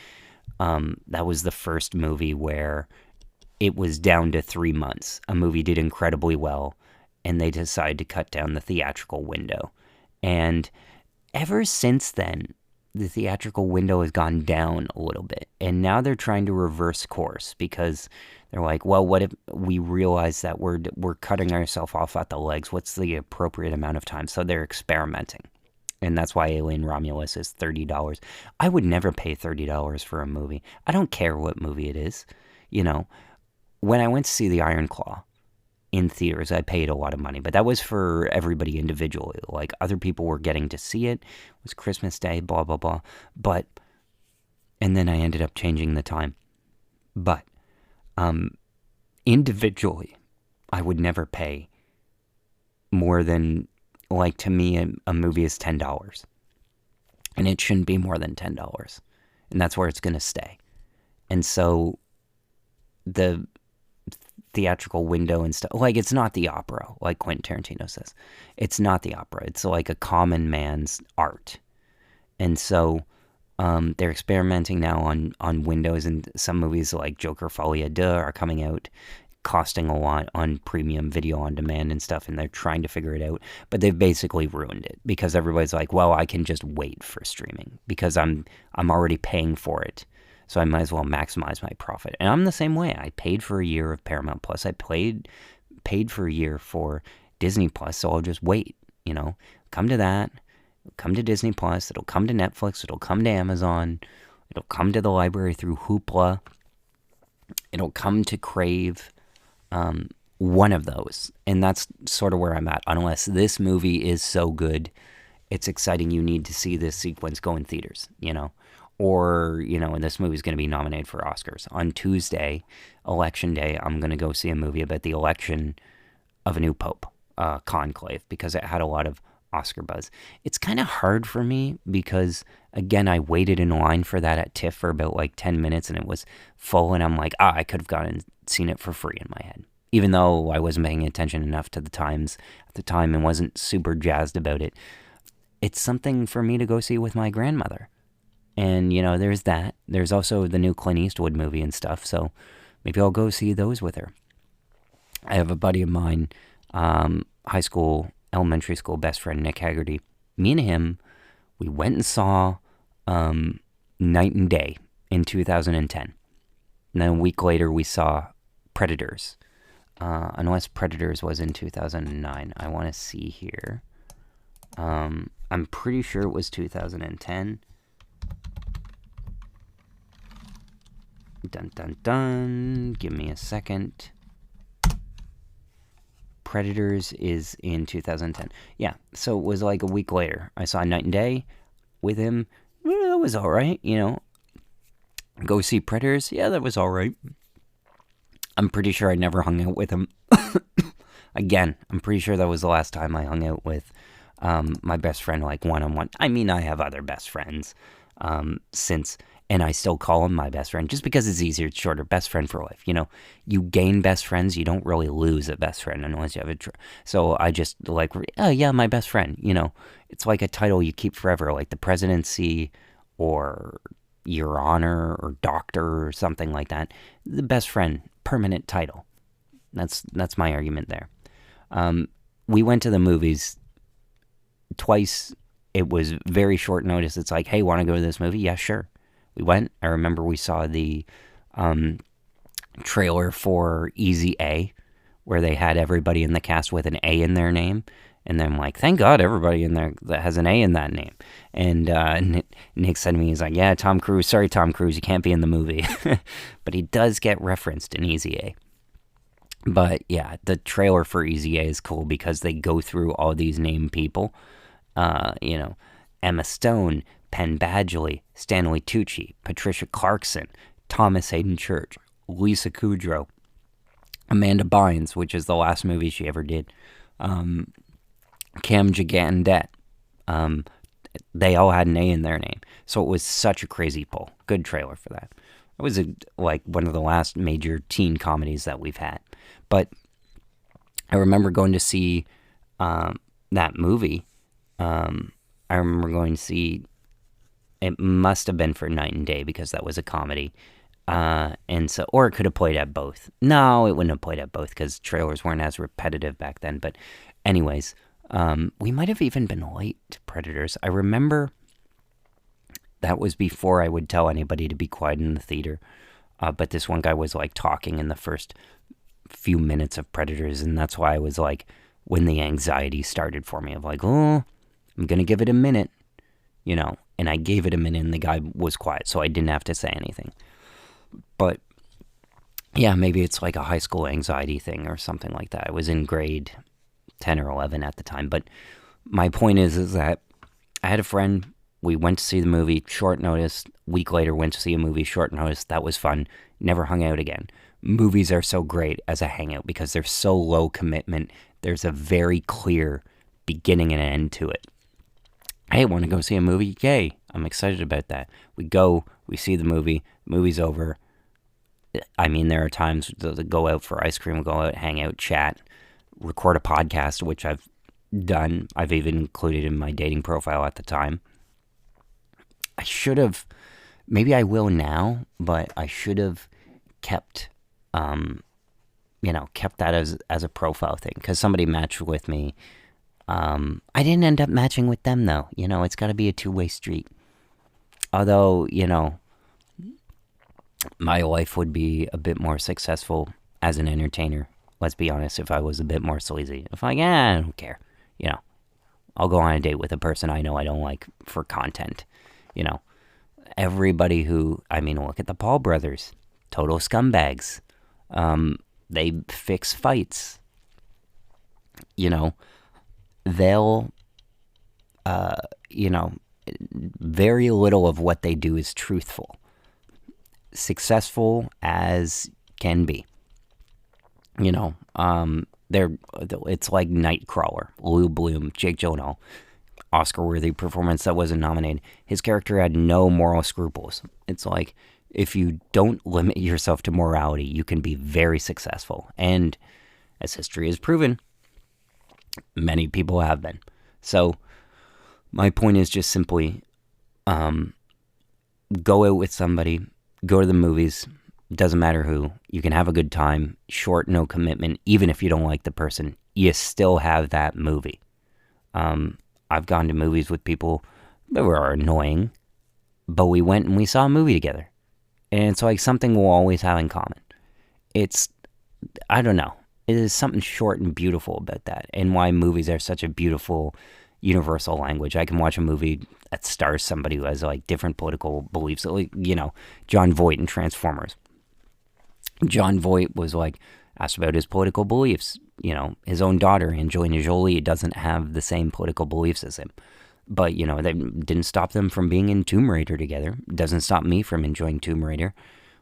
that was the first movie where it was down to 3 months. A movie did incredibly well, and they decided to cut down the theatrical window. And ever since then, the theatrical window has gone down a little bit. And now they're trying to reverse course, because they're like, well, what if we realize that we're cutting ourselves off at the legs? What's the appropriate amount of time? So they're experimenting. And that's why Alien Romulus is $30. I would never pay $30 for a movie. I don't care what movie it is. When I went to see The Iron Claw in theaters, I paid a lot of money, but that was for everybody individually. Like, other people were getting to see it. It was Christmas Day, blah, blah, blah. And then I ended up changing the time. But individually, I would never pay more than, like, to me, a movie is $10. And it shouldn't be more than $10. And that's where it's going to stay. And so the theatrical window and stuff, like, it's not the opera, like Quentin Tarantino says. It's not the opera. It's like a common man's art. And so they're experimenting now on windows, and some movies like Joker Folie à Deux are coming out, costing a lot on premium video on demand and stuff, and they're trying to figure it out. But they've basically ruined it, because everybody's like, well, I can just wait for streaming because I'm already paying for it. So I might as well maximize my profit. And I'm the same way. I paid for a year of Paramount Plus. I paid for a year for Disney Plus, so I'll just wait. Come to that. Come to Disney Plus. It'll come to Netflix. It'll come to Amazon. It'll come to the library through Hoopla. It'll come to Crave. One of those. And that's sort of where I'm at. Unless this movie is so good, it's exciting, you need to see this sequence go in theaters, Or, and this movie's going to be nominated for Oscars. On Tuesday, Election Day, I'm going to go see a movie about the election of a new pope, Conclave, because it had a lot of Oscar buzz. It's kind of hard for me because, again, I waited in line for that at TIFF for about like 10 minutes, and it was full, and I'm like, I could have gone and seen it for free in my head. Even though I wasn't paying attention enough to the times at the time and wasn't super jazzed about it. It's something for me to go see with my grandmother. And, there's that. There's also the new Clint Eastwood movie and stuff, so maybe I'll go see those with her. I have a buddy of mine, high school, elementary school best friend, Nick Haggerty. Me and him, we went and saw Night and Day in 2010. And then a week later, we saw Predators. Unless Predators was in 2009. I want to see here. I'm pretty sure it was 2010. Dun, dun, dun. Give me a second. Predators is in 2010. Yeah, so it was like a week later. I saw Night and Day with him. Well, that was all right, Go see Predators. Yeah, that was all right. I'm pretty sure I never hung out with him. Again, I'm pretty sure that was the last time I hung out with my best friend, like one-on-one. I mean, I have other best friends and I still call him my best friend just because it's easier, it's shorter. Best friend for life. You gain best friends, you don't really lose a best friend unless you have so I just like, oh yeah, my best friend. It's like a title you keep forever, like the presidency or your honor or doctor or something like that. The best friend, permanent title. That's my argument there. We went to the movies twice. It was very short notice. It's like, hey, want to go to this movie? Yeah, sure. We went. I remember we saw the trailer for Easy A, where they had everybody in the cast with an A in their name. And then I'm like, thank God everybody in there that has an A in that name. And Nick said to me, he's like, yeah, Tom Cruise. Sorry, Tom Cruise, you can't be in the movie. But he does get referenced in Easy A. But yeah, the trailer for Easy A is cool because they go through all these named people. Emma Stone, Penn Badgley, Stanley Tucci, Patricia Clarkson, Thomas Hayden Church, Lisa Kudrow, Amanda Bynes, which is the last movie she ever did, Cam Gigandet. They all had an A in their name. So it was such a crazy pull. Good trailer for that. It was like one of the last major teen comedies that we've had. But I remember going to see that movie. I remember going to see, it must have been for Night and Day because that was a comedy. And so, or it could have played at both. No, it wouldn't have played at both because trailers weren't as repetitive back then. But anyways, we might have even been late to Predators. I remember that was before I would tell anybody to be quiet in the theater. But this one guy was like talking in the first few minutes of Predators. And that's why I was like, when the anxiety started for me of like, oh, I'm going to give it a minute, and I gave it a minute and the guy was quiet. So I didn't have to say anything. But yeah, maybe it's like a high school anxiety thing or something like that. I was in grade 10 or 11 at the time. But my point is that I had a friend. We went to see the movie, short notice. Week later, went to see a movie, short notice. That was fun. Never hung out again. Movies are so great as a hangout because they're so low commitment. There's a very clear beginning and end to it. Hey, want to go see a movie? Yay. I'm excited about that. We go, we see the movie's over. I mean, there are times to go out for ice cream, go out, hang out, chat, record a podcast, which I've done. I've even included in my dating profile at the time. I should have, maybe I will now, but I should have kept that as a profile thing, because somebody matched with me. I didn't end up matching with them, though. It's got to be a two-way street. Although, my life would be a bit more successful as an entertainer. Let's be honest, if I was a bit more sleazy. If I don't care. I'll go on a date with a person I know I don't like for content. Everybody who, look at the Paul brothers. Total scumbags. They fix fights. They'll, very little of what they do is truthful. Successful as can be. It's like Nightcrawler, Lou Bloom, Jake Gyllenhaal, Oscar-worthy performance that wasn't nominated. His character had no moral scruples. It's like, if you don't limit yourself to morality, you can be very successful. And as history has proven, many people have been. So my point is just simply go out with somebody, go to the movies, doesn't matter who, you can have a good time, short, no commitment. Even if you don't like the person, you still have that movie. I've gone to movies with people that were annoying, but we went and we saw a movie together. And it's like something we'll always have in common. I don't know. It is something short and beautiful about that, and why movies are such a beautiful universal language. I can watch a movie that stars somebody who has like different political beliefs. Like, John Voight in Transformers. John Voight was like asked about his political beliefs. His own daughter, Angelina Jolie, doesn't have the same political beliefs as him. But, that didn't stop them from being in Tomb Raider together. Doesn't stop me from enjoying Tomb Raider,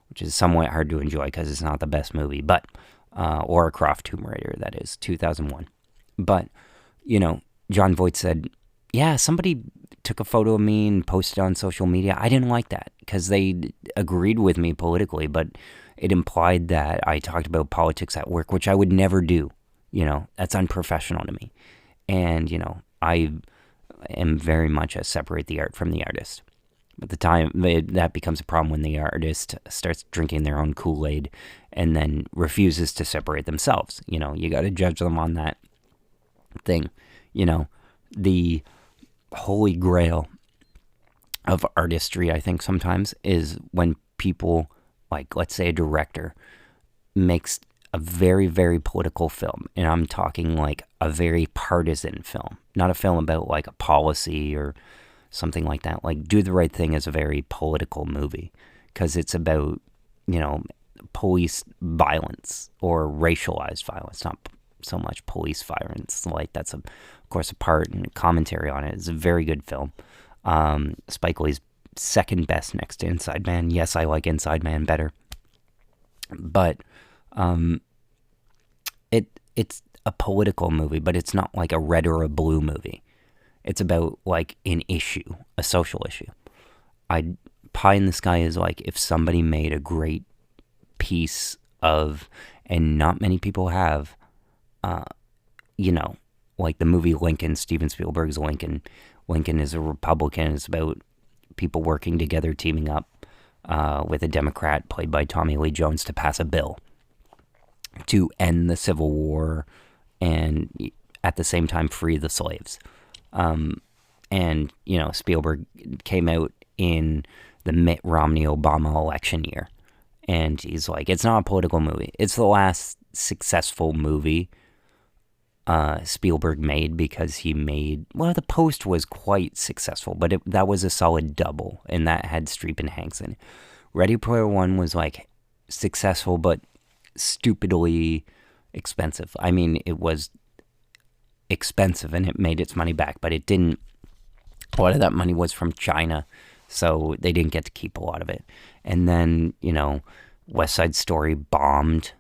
which is somewhat hard to enjoy because it's not the best movie. But Lara Croft Tomb Raider, that is, 2001. But, John Voight said, yeah, somebody took a photo of me and posted on social media. I didn't like that because they agreed with me politically, but it implied that I talked about politics at work, which I would never do. That's unprofessional to me. And, I am very much a separate the art from the artist. At the time, that becomes a problem when the artist starts drinking their own Kool-Aid and then refuses to separate themselves. You got to judge them on that thing. The holy grail of artistry, I think sometimes, is when people, like, let's say a director, makes a very, very political film. And I'm talking like a very partisan film, not a film about like a policy or something like that. Like Do the Right Thing is a very political movie because it's about, police violence or racialized violence, not so much police violence. Like that's, of course, a part and a commentary on it. It's a very good film. Spike Lee's second best next to Inside Man. Yes, I like Inside Man better. But it's a political movie, but it's not like a red or a blue movie. It's about like an issue, a social issue. Pie in the Sky is like if somebody made a great piece of, and not many people have, like the movie Lincoln, Steven Spielberg's Lincoln. Lincoln is a Republican. It's about people working together, teaming up with a Democrat played by Tommy Lee Jones to pass a bill to end the Civil War and at the same time free the slaves. And, Spielberg came out in the Mitt Romney-Obama election year. And he's like, it's not a political movie. It's the last successful movie Spielberg made because he made... Well, The Post was quite successful, but that was a solid double, and that had Streep and Hanks in it. Ready Player One was, like, successful, but stupidly expensive. I mean, it was expensive, and it made its money back, but it didn't... A lot of that money was from China, so they didn't get to keep a lot of it. And then, West Side Story bombed,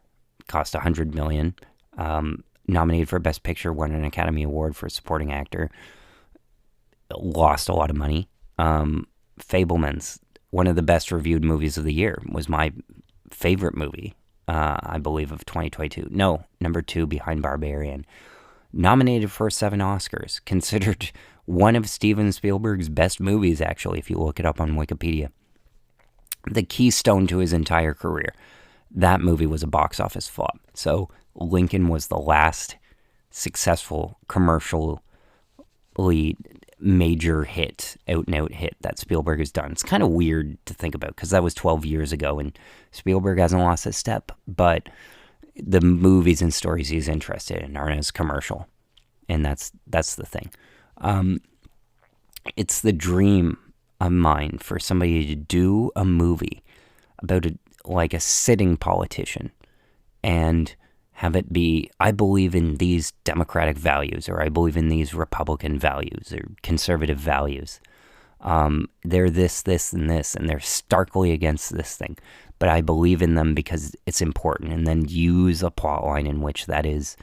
cost $100 million, nominated for Best Picture, won an Academy Award for Supporting Actor, lost a lot of money. Fabelmans, one of the best reviewed movies of the year, was my favorite movie, I believe, of 2022. No, number 2, behind Barbarian. Nominated for 7 Oscars, considered one of Steven Spielberg's best movies, actually, if you look it up on Wikipedia. The keystone to his entire career. That movie was a box office flop. So Lincoln was the last successful commercially major hit, out-and-out hit that Spielberg has done. It's kind of weird to think about because that was 12 years ago and Spielberg hasn't lost a step, but the movies and stories he's interested in aren't as commercial, and that's the thing. It's the dream of mine for somebody to do a movie about a sitting politician and have it be, I believe in these democratic values, or I believe in these Republican values, or conservative values. They're this, and this, and they're starkly against this thing. But I believe in them because it's important, and then use a plot line in which that is,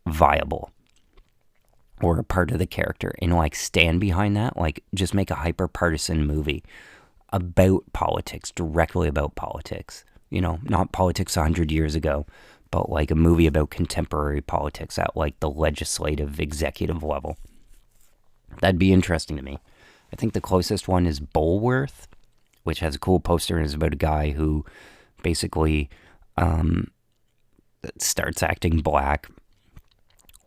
viable. Or a part of the character, and, stand behind that. Just make a hyper-partisan movie about politics, directly about politics. Not politics 100 years ago, but a movie about contemporary politics at the legislative, executive level. That'd be interesting to me. I think the closest one is Bulworth, which has a cool poster and is about a guy who basically starts acting black.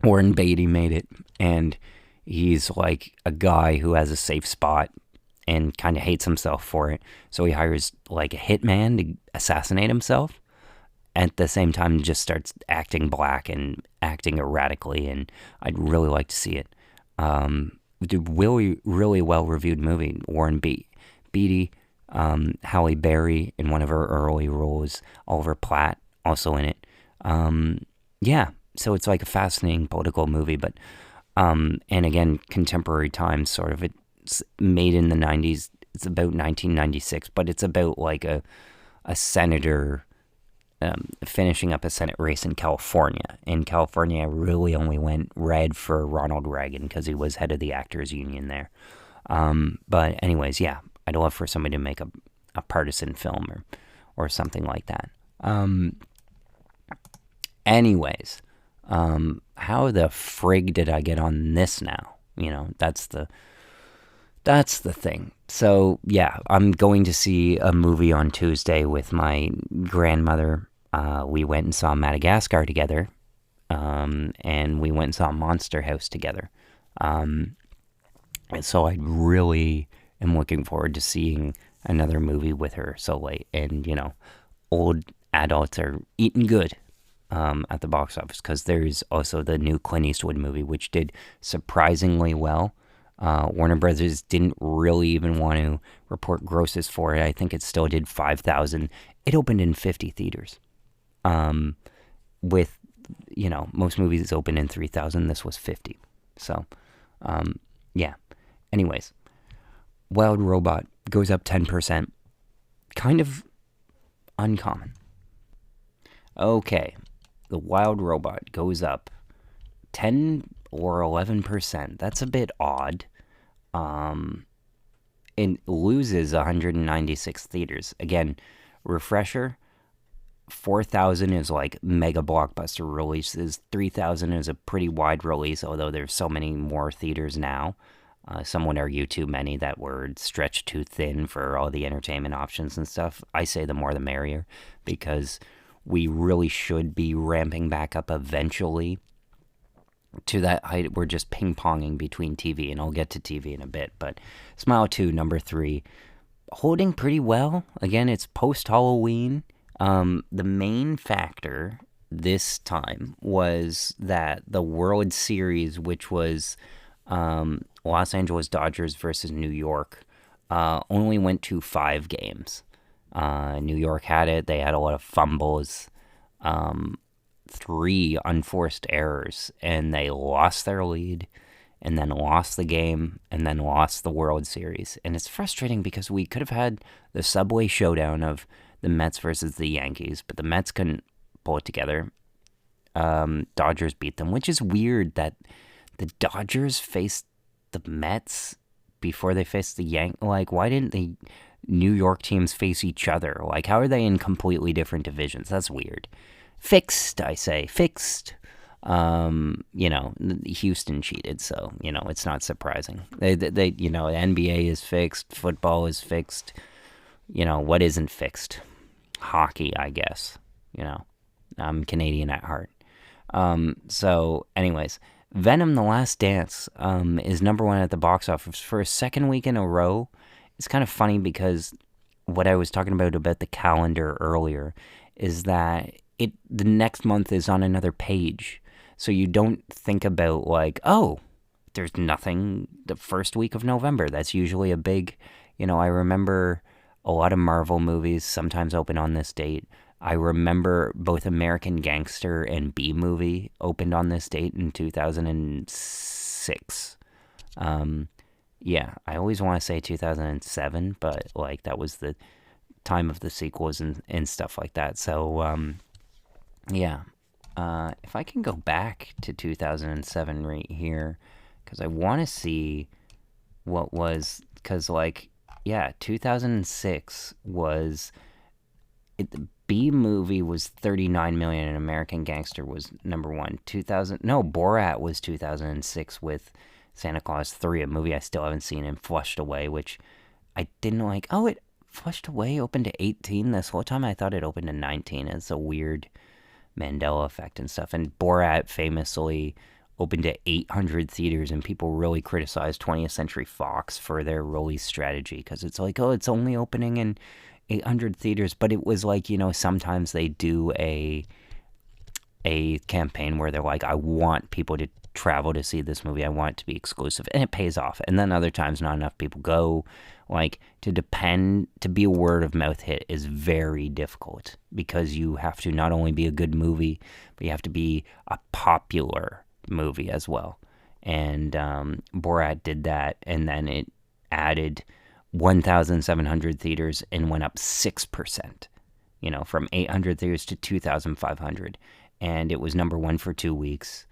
Warren Beatty made it, and he's a guy who has a safe spot and kind of hates himself for it. So he hires a hitman to assassinate himself. At the same time, just starts acting black and acting erratically, and I'd really like to see it. Really, really well-reviewed movie. Warren Beatty, Halle Berry in one of her early roles, Oliver Platt also in it. Yeah, so it's a fascinating political movie, but and again, contemporary times, sort of. It's made in the 90s. It's about 1996, but it's about a senator finishing up a Senate race in California. In California, I really only went red for Ronald Reagan because he was head of the Actors Union there. But anyways, yeah, I'd love for somebody to make a partisan film or something like that. Anyways, how the frig did I get on this now? That's the thing. So yeah, I'm going to see a movie on Tuesday with my grandmother. We went and saw Madagascar together, and we went and saw Monster House together. And so I really am looking forward to seeing another movie with her so late. And old adults are eating good at the box office, because there's also the new Clint Eastwood movie, which did surprisingly well. Warner Brothers didn't really even want to report grosses for it. I think it still did 5,000. It opened in 50 theaters. With, most movies open in 3,000. This was 50. So, yeah. Anyways, Wild Robot goes up 10%. Kind of uncommon. Okay. The Wild Robot goes up 10 or 11%. That's a bit odd. It loses 196 theaters. Again, refresher, 4,000 is like mega blockbuster releases. 3,000 is a pretty wide release, although there's so many more theaters now. Some would argue too many, that were stretched too thin for all the entertainment options and stuff. I say the more the merrier, because we really should be ramping back up eventually to that height. We're just ping-ponging between TV, and I'll get to TV in a bit. But Smile 2, number 3, holding pretty well. Again, it's post-Halloween. The main factor this time was that the World Series, which was Los Angeles Dodgers versus New York, only went to 5 games. New York had it. They had a lot of fumbles, 3 unforced errors, and they lost their lead, and then lost the game, and then lost the World Series. And it's frustrating because we could have had the Subway Showdown of the Mets versus the Yankees, but the Mets couldn't pull it together. Dodgers beat them, which is weird that the Dodgers faced the Mets before they faced the Yankees. Like, why didn't the New York teams face each other? Like, how are they in completely different divisions? That's weird. Fixed, I say. Fixed. Houston cheated, so, it's not surprising. The NBA is fixed. Football is fixed. What isn't fixed? Hockey, I guess. I'm Canadian at heart. So, anyways, Venom: The Last Dance is number 1 at the box office for a second week in a row. It's kind of funny because what I was talking about the calendar earlier is that the next month is on another page. So you don't think about like, oh, there's nothing the first week of November. That's usually a big, I remember a lot of Marvel movies sometimes open on this date. I remember both American Gangster and B-Movie opened on this date in 2006. Yeah, I always want to say 2007, but like that was the time of the sequels and stuff like that. So, yeah. If I can go back to 2007 right here, because I want to see what was, because 2006 was, the B-Movie was 39 million and American Gangster was number 1. Borat was 2006 with Santa Claus 3, a movie I still haven't seen, and Flushed Away, which I didn't like. Oh, it Flushed Away opened to 18 this whole time. I thought it opened to 19. It's a weird Mandela effect and stuff. And Borat famously opened to 800 theaters, and people really criticized 20th Century Fox for their release strategy, because it's like, oh, it's only opening in 800 theaters. But it was like, sometimes they do a campaign where they're like, I want people to travel to see this movie. I want it to be exclusive, and it pays off. And then other times not enough people go. Like, to be a word of mouth hit is very difficult, because you have to not only be a good movie, but you have to be a popular movie as well. And Borat did that, and then it added 1,700 theaters and went up 6%. from 800 theaters to 2,500. And it was number one for 2 weeks.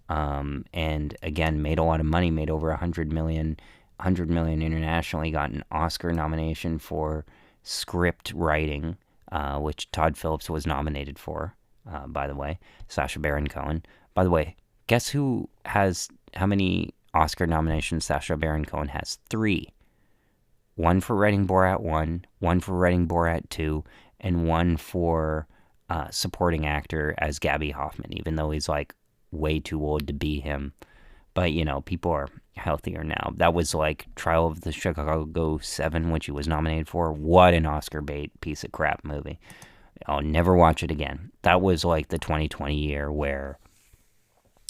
And again, made a lot of money, made over 100 million internationally, got an Oscar nomination for script writing, which Todd Phillips was nominated for, by the way, Sacha Baron Cohen. By the way, guess how many Oscar nominations Sacha Baron Cohen has? 3. One for writing Borat 1, one for writing Borat 2, and one for supporting actor as Gabby Hoffman, even though he's like way too old to be him. But, people are healthier now. That was like Trial of the Chicago 7, which he was nominated for. What an Oscar bait piece of crap movie. I'll never watch it again. That was like the 2020 year where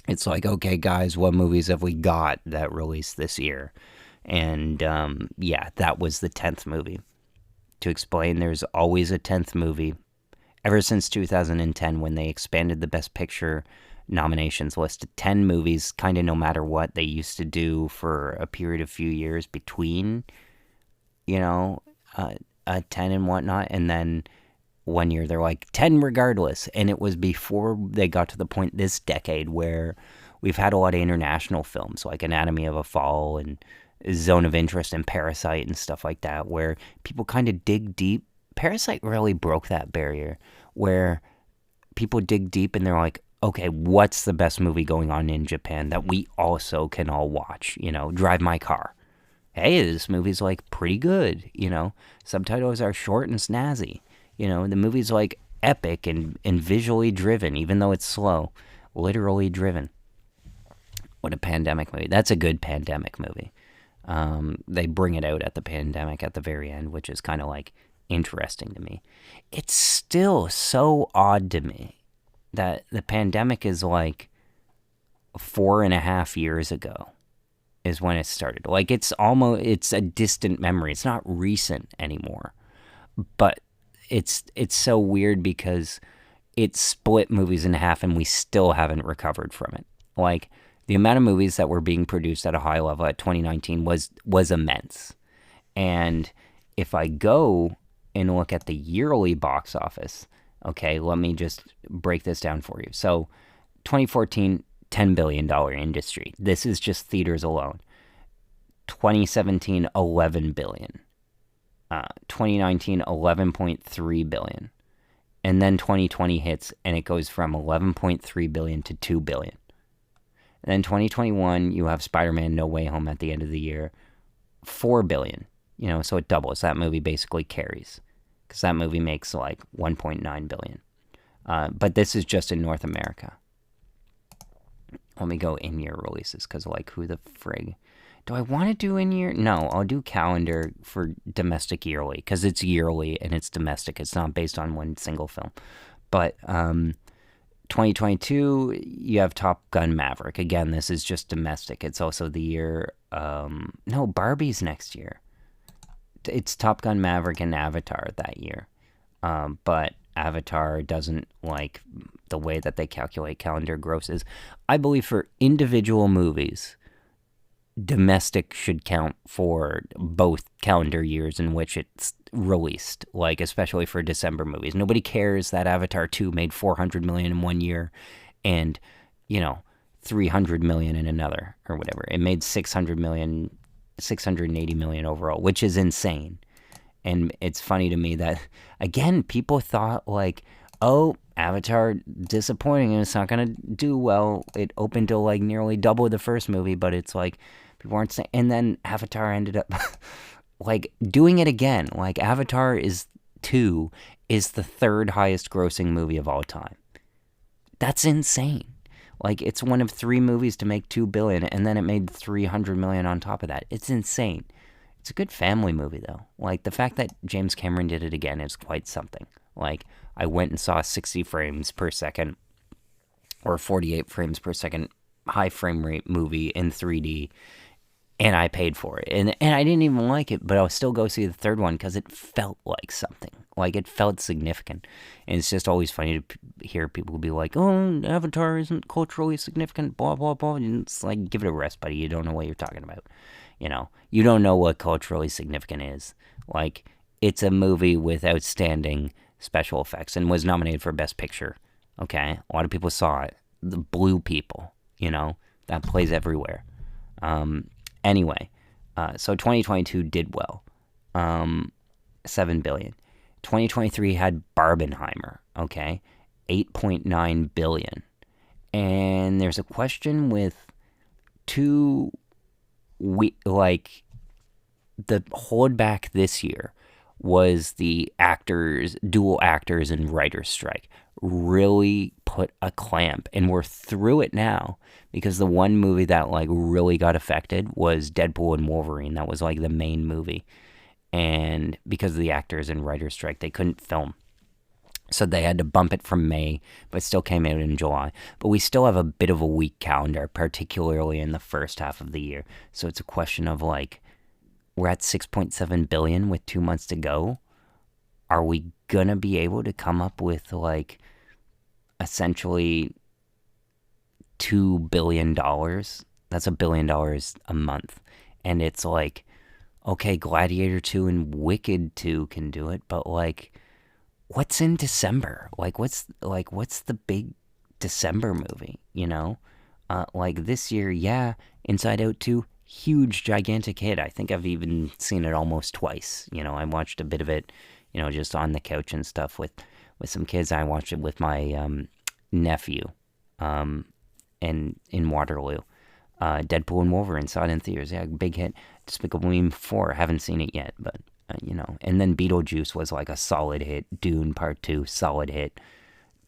it's like, okay, guys, what movies have we got that released this year? And that was the 10th movie. To explain, there's always a 10th movie. Ever since 2010, when they expanded the Best Picture nominations list to 10 movies, kind of no matter what, they used to do for a period of few years between, 10 and whatnot. And then one year they're like 10 regardless. And it was before they got to the point this decade where we've had a lot of international films like Anatomy of a Fall and Zone of Interest and Parasite and stuff like that, where people kind of dig deep. Parasite really broke that barrier where people dig deep and they're like, okay, what's the best movie going on in Japan that we also can all watch? Drive My Car. Hey, this movie's like pretty good, Subtitles are short and snazzy. The movie's like epic and visually driven, even though it's slow. Literally driven. What a pandemic movie. That's a good pandemic movie. They bring it out at the pandemic at the very end, which is kind of like interesting to me. It's still so odd to me that the pandemic is like 4.5 years ago is when it started. Like it's a distant memory. It's not recent anymore. But it's so weird because it split movies in half and we still haven't recovered from it. Like the amount of movies that were being produced at a high level at 2019 was immense. And if I go and look at the yearly box office, okay, let me just break this down for you. So 2014, $10 billion industry. This is just theaters alone. 2017, $11 billion. 2019, $11.3 billion. And then 2020 hits and it goes from $11.3 billion to $2 billion. And then 2021, you have Spider-Man No Way Home at the end of the year, $4 billion. So it doubles. That movie basically carries because that movie makes like $1.9 billion. But this is just in North America. Let me go in-year releases because like who the frig? Do I want to do in-year? No, I'll do calendar for domestic yearly because it's yearly and it's domestic. It's not based on one single film. But 2022, you have Top Gun Maverick. Again, this is just domestic. It's also the year... no, Barbie's next year. It's Top Gun Maverick and Avatar that year. But Avatar doesn't like the way that they calculate calendar grosses. I believe for individual movies, domestic should count for both calendar years in which it's released, like especially for December movies. Nobody cares that Avatar 2 made $400 million in one year and, $300 million in another or whatever. It made $680 million overall, which is insane. And it's funny to me that, again, people thought like, oh, Avatar disappointing and it's not going to do well. It opened to like nearly double the first movie, but it's like people aren't saying. And then Avatar ended up like doing it again. Like Avatar 2 is the third highest grossing movie of all time. That's insane. Like it's one of 3 movies to make $2 billion, and then it made $300 million on top of that. It's insane. It's a good family movie though. Like the fact that James Cameron did it again is quite something. Like I went and saw 60 frames per second or 48 frames per second high frame rate movie in 3D, and I paid for it. And I didn't even like it, but I'll still go see the third one because it felt like something. Like it felt significant. And it's just always funny to hear people be like, oh, Avatar isn't culturally significant, blah, blah, blah. And it's like, give it a rest, buddy. You don't know what you're talking about. You don't know what culturally significant is. Like, it's a movie with outstanding special effects and was nominated for Best Picture. Okay, a lot of people saw it. The blue people, that plays everywhere. Anyway, so 2022 did well. 7 billion. 2023 had Barbenheimer, okay? 8.9 billion. And there's a question with the holdback this year was the dual actors and writers strike really put a clamp, and we're through it now, because the one movie that really got affected was Deadpool and Wolverine. That was the main movie, and because of the actors and writers strike, they couldn't film. So they had to bump it from May, but still came out in July. But we still have a bit of a weak calendar, particularly in the first half of the year. So it's a question of we're at 6.7 billion with 2 months to go. Are we gonna be able to come up with essentially $2 billion? That's $1 billion a month. And it's okay, Gladiator 2 and Wicked 2 can do it, but what's in December? What's the big December movie, this year, yeah, Inside Out 2, huge, gigantic hit. I think I've even seen it almost twice. I watched a bit of it, just on the couch and stuff with some kids. I watched it with my nephew, and in Waterloo. Deadpool and Wolverine, saw it in theaters. Yeah, big hit. Despicable Me 4, haven't seen it yet, but and then Beetlejuice was a solid hit. Dune Part 2, solid hit.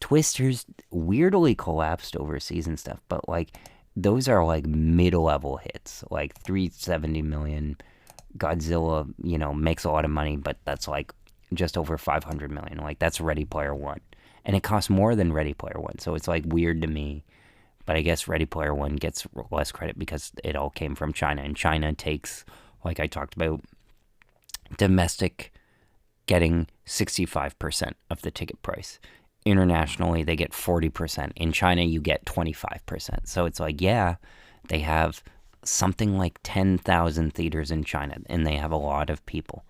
Twisters weirdly collapsed overseas and stuff, but those are mid-level hits, 370 million. Godzilla, makes a lot of money, but that's just over 500 million. That's Ready Player One, and it costs more than Ready Player One, so it's weird to me. But I guess Ready Player One gets less credit because it all came from China, and China takes, like I talked about, domestic getting 65% of the ticket price. Internationally, they get 40%. In China, you get 25%. So it's yeah, they have something like 10,000 theaters in China, and they have a lot of people.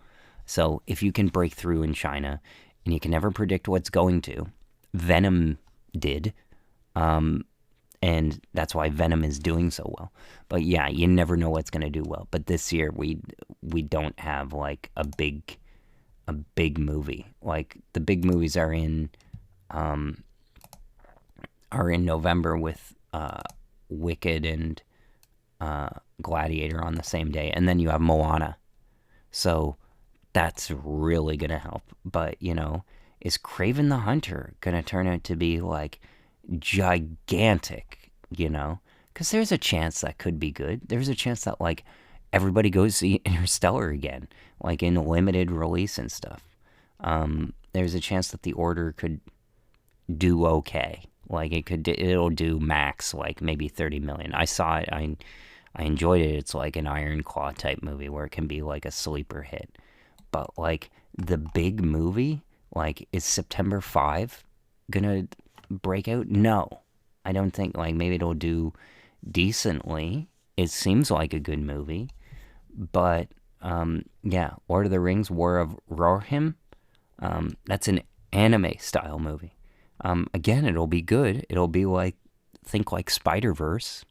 So if you can break through in China, and you can never predict what's going to, Venom did, and that's why Venom is doing so well. But yeah, you never know what's going to do well. But this year, we don't have a big movie. The big movies are in November with Wicked and Gladiator on the same day, and then you have Moana. So that's really gonna help. But is Kraven the Hunter gonna turn out to be gigantic? Because there's a chance that could be good. There's a chance that everybody goes see Interstellar again, in a limited release and stuff. There's a chance that The Order could do okay. It'll do max maybe 30 million. I saw it. I enjoyed it. It's an Iron Claw type movie where it can be a sleeper hit. But the big movie, is September 5 gonna break out? No, I don't think. Maybe it'll do decently. It seems like a good movie, but yeah, Lord of the Rings, War of Rohirrim. That's an anime style movie. Again, it'll be good. It'll be think Spider-Verse,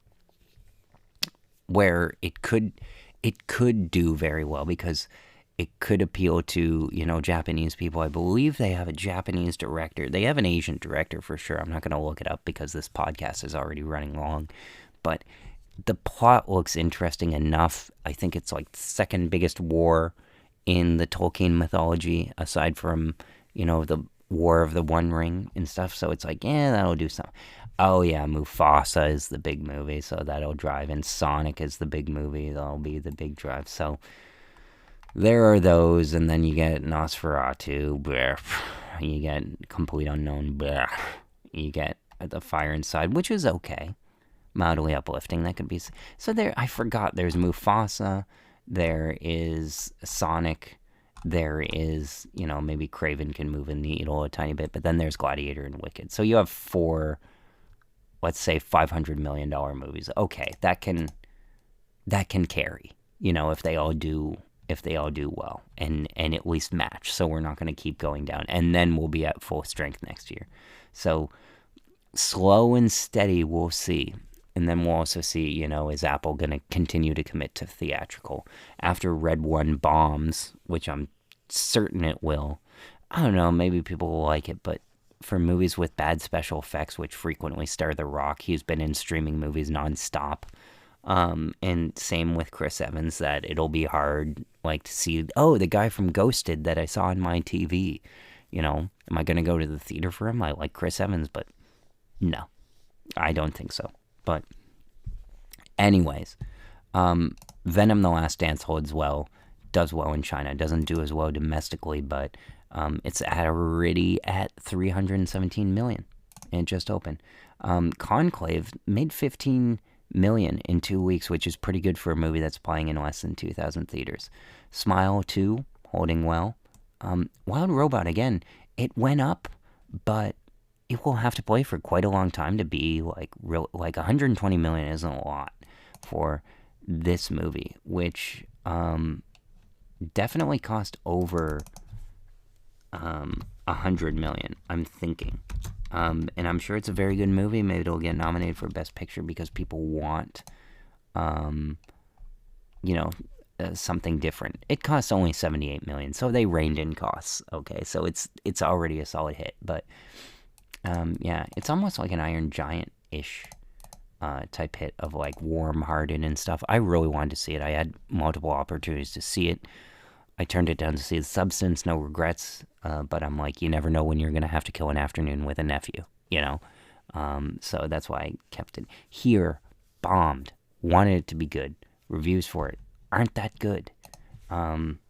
where it could do very well because it could appeal to, Japanese people. I believe they have a Japanese director. They have an Asian director for sure. I'm not going to look it up because this podcast is already running long. But the plot looks interesting enough. I think it's the second biggest war in the Tolkien mythology, aside from, the War of the One Ring and stuff. So it's yeah, that'll do something. Oh yeah, Mufasa is the big movie, so that'll drive. And Sonic is the big movie, that'll be the big drive. So there are those, and then you get Nosferatu, bleh. You get Complete Unknown, bleh. You get The Fire Inside, which is okay, mildly uplifting. That could be so. There, I forgot. There's Mufasa. There is Sonic. There is, maybe Kraven can move a needle a tiny bit, but then there's Gladiator and Wicked. So you have 4, let's say $500 million movies. Okay, that can carry. If they all do if they all do well and at least match. So we're not going to keep going down. And then we'll be at full strength next year. So slow and steady, we'll see. And then we'll also see, you know, is Apple going to continue to commit to theatrical? After Red One bombs, which I'm certain it will, I don't know, maybe people will like it, but for movies with bad special effects, which frequently star The Rock, he's been in streaming movies nonstop. And same with Chris Evans, that it'll be hard, like, to see, oh, the guy from Ghosted that I saw on my TV, you know, am I going to go to the theater for him? I like Chris Evans, but no, I don't think so. But anyways, Venom: The Last Dance does well in China. It doesn't do as well domestically, but it's already at 317 million, and it just opened. Conclave made 15 million in 2 weeks, which is pretty good for a movie that's playing in less than 2,000 theaters. Smile 2, holding well. Wild Robot, again, it went up, but it will have to play for quite a long time to be like 120 million isn't a lot for this movie, which definitely cost over 100 million, I'm thinking. And I'm sure it's a very good movie. Maybe it'll get nominated for Best Picture because people want, something different. It costs only 78 million, so they reined in costs. Okay, so it's already a solid hit. But it's almost like an Iron Giant-ish type hit of like warm-hearted and stuff. I really wanted to see it. I had multiple opportunities to see it. I turned it down to see The Substance, no regrets, but I'm like, you never know when you're going to have to kill an afternoon with a nephew, you know? So that's why I kept it. Here, bombed, wanted it to be good. Reviews for it aren't that good. Bummer.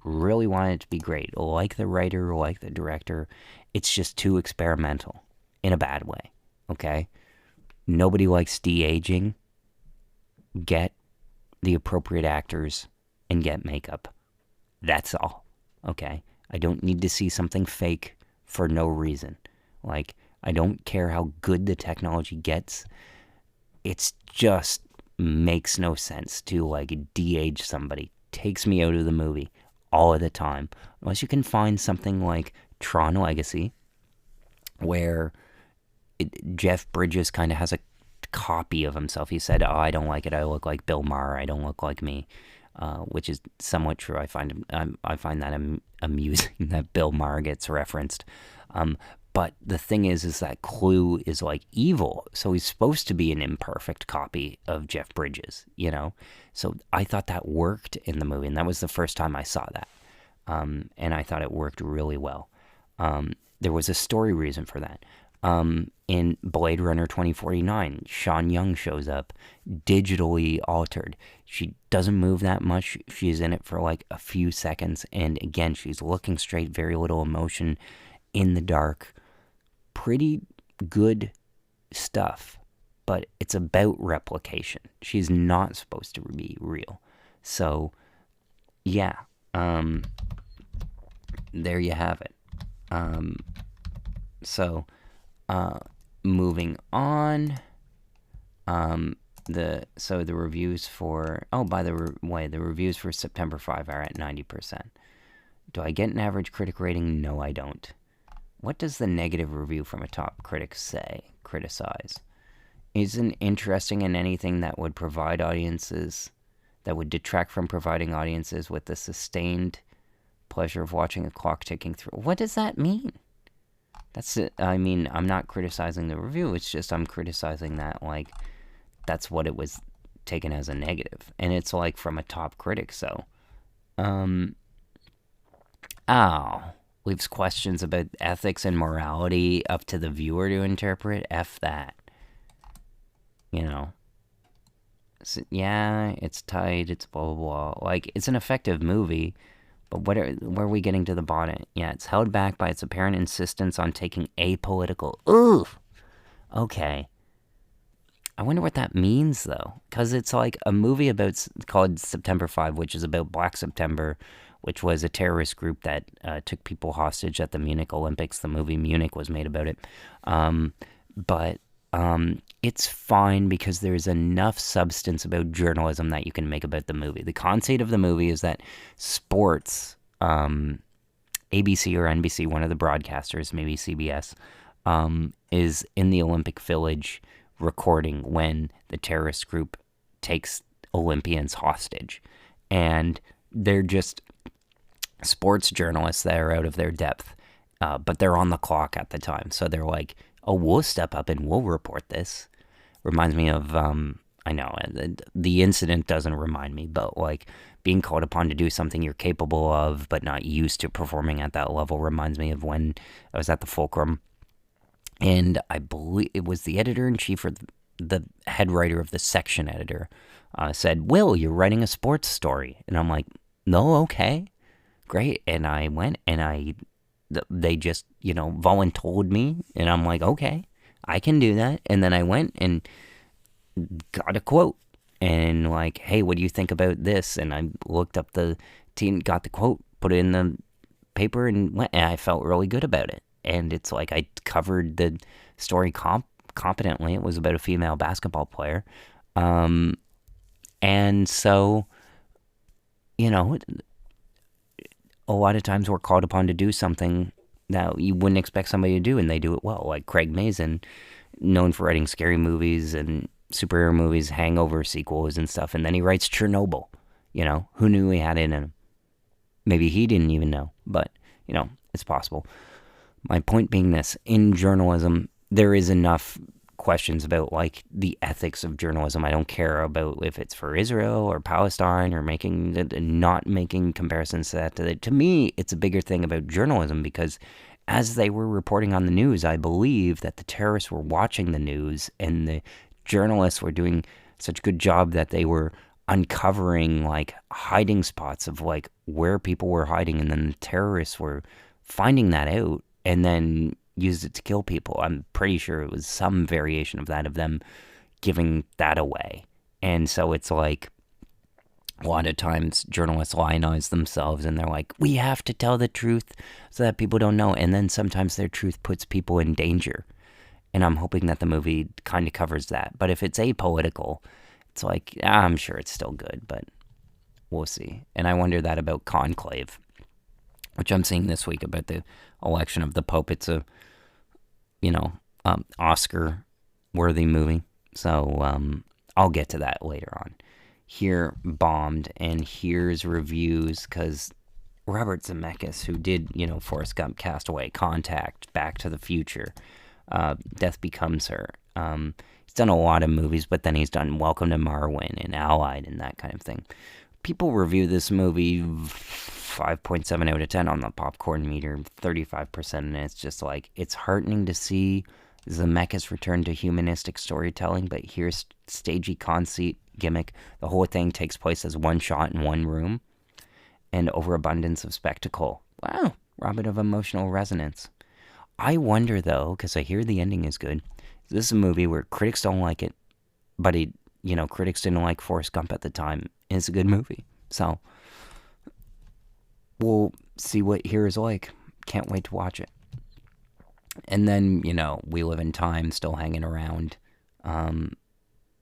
Really wanted it to be great. Like the writer, like the director. It's just too experimental in a bad way, okay? Nobody likes de-aging. Get the appropriate actors and get makeup. That's all, okay? I don't need to see something fake for no reason. Like, I don't care how good the technology gets. It's just makes no sense to, like, de-age somebody. Takes me out of the movie all of the time. Unless you can find something like Tron Legacy, where Jeff Bridges kind of has a copy of himself. He said, I don't like it. I look like Bill Maher. I don't look like me, which is somewhat true. I find that amusing that Bill Maher gets referenced. But the thing is that Clue is like evil, so he's supposed to be an imperfect copy of Jeff Bridges, you know? So I thought that worked in the movie, and that was the first time I saw that. And I thought it worked really well. There was a story reason for that. In Blade Runner 2049, Sean Young shows up, digitally altered. She doesn't move that much. She's in it for like a few seconds, and again, she's looking straight, very little emotion, in the dark. Pretty good stuff, but it's about replication. She's not supposed to be real. So, yeah, there you have it. Moving on, the reviews for, by the way, the reviews for September 5 are at 90%. Do I get an average critic rating? No, I don't. What does the negative review from a top critic say? Criticize. Isn't interesting in anything that would detract from providing audiences with the sustained pleasure of watching a clock ticking through. What does that mean? That's it. I mean, I'm not criticizing the review. It's just I'm criticizing that, like, that's what it was taken as a negative. And it's, like, from a top critic, so. Leaves questions about ethics and morality up to the viewer to interpret. F that. You know. So, yeah, it's tight, it's blah, blah, blah. Like, it's an effective movie. But where are we getting to the bottom? Yeah, it's held back by its apparent insistence on taking apolitical. Ooh! Okay. I wonder what that means, though. Because it's like a movie called September 5, which is about Black September, which was a terrorist group that took people hostage at the Munich Olympics. The movie Munich was made about it. But it's fine because there's enough substance about journalism that you can make about the movie. The concept of the movie is that sports, ABC or NBC, one of the broadcasters, maybe CBS, is in the Olympic Village recording when the terrorist group takes Olympians hostage. And they're just sports journalists that are out of their depth, but they're on the clock at the time. So they're like, oh, we'll step up and we'll report this. Reminds me of, I know, the incident doesn't remind me, but like being called upon to do something you're capable of but not used to performing at that level reminds me of when I was at the Fulcrum. And I believe it was the editor-in-chief or the head writer of the section editor said, Will, you're writing a sports story. And I'm like, no, okay, great. And I went and they just, voluntold me. And I'm like, okay, I can do that. And then I went and got a quote. And like, hey, what do you think about this? And I looked up the team, got the quote, put it in the paper, and went. And I felt really good about it. And it's like I covered the story competently. It was about a female basketball player. And so, a lot of times we're called upon to do something that you wouldn't expect somebody to do, and they do it well. Like Craig Mazin, known for writing scary movies and superhero movies, Hangover sequels and stuff, and then he writes Chernobyl. Who knew he had it in him? Maybe he didn't even know, but, it's possible. My point being this, in journalism, there is enough questions about, like, the ethics of journalism. I don't care about if it's for Israel or Palestine or not making comparisons to that. To me, it's a bigger thing about journalism because as they were reporting on the news, I believe that the terrorists were watching the news and the journalists were doing such a good job that they were uncovering, like, hiding spots of, like, where people were hiding, and then the terrorists were finding that out and then used it to kill people. I'm pretty sure it was some variation of that, of them giving that away. And so it's like, a lot of times journalists lionize themselves and they're like, we have to tell the truth so that people don't know. And then sometimes their truth puts people in danger. And I'm hoping that the movie kind of covers that. But if it's apolitical, it's like, I'm sure it's still good, but we'll see. And I wonder that about Conclave, which I'm seeing this week about the election of the Pope. It's a, Oscar-worthy movie. So I'll get to that later on. Here, bombed, and here's reviews, because Robert Zemeckis, who did, Forrest Gump, Castaway, Contact, Back to the Future, Death Becomes Her. He's done a lot of movies, but then he's done Welcome to Marwin and Allied and that kind of thing. People review this movie 5.7 out of 10 on the popcorn meter, 35%, and it's just like, it's heartening to see Zemeckis return to humanistic storytelling, but here's stagey conceit gimmick. The whole thing takes place as one shot in one room, and overabundance of spectacle. Wow, robbed of emotional resonance. I wonder, though, because I hear the ending is good, this is a movie where critics don't like it, but critics didn't like Forrest Gump at the time. It's a good movie. So, we'll see what here is like. Can't wait to watch it. And then, We Live in Time still hanging around.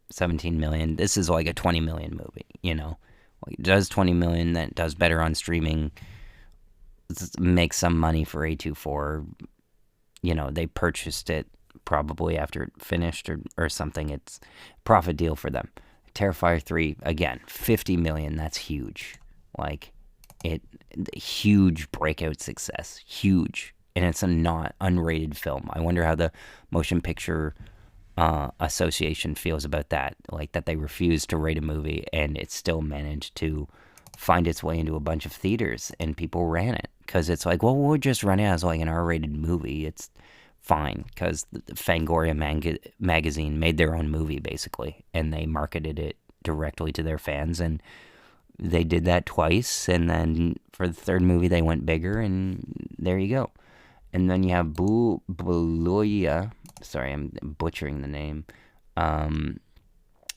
17 million. This is like a 20 million movie, Like it does 20 million, that does better on streaming. Makes some money for A24. They purchased it probably after it finished or something. It's a profit deal for them. Terrifier 3, again, 50 million. That's huge. Like, huge breakout success. Huge. And it's a not unrated film. I wonder how the Motion Picture Association feels about that. Like, that they refused to rate a movie and it still managed to find its way into a bunch of theaters and people ran it. Because it's like, well, we'll just run it as like an R-rated movie. It's fine, because the Fangoria magazine made their own movie, basically, and they marketed it directly to their fans, and they did that twice, and then for the third movie, they went bigger, and there you go. And then you have Buluya. Sorry, I'm butchering the name.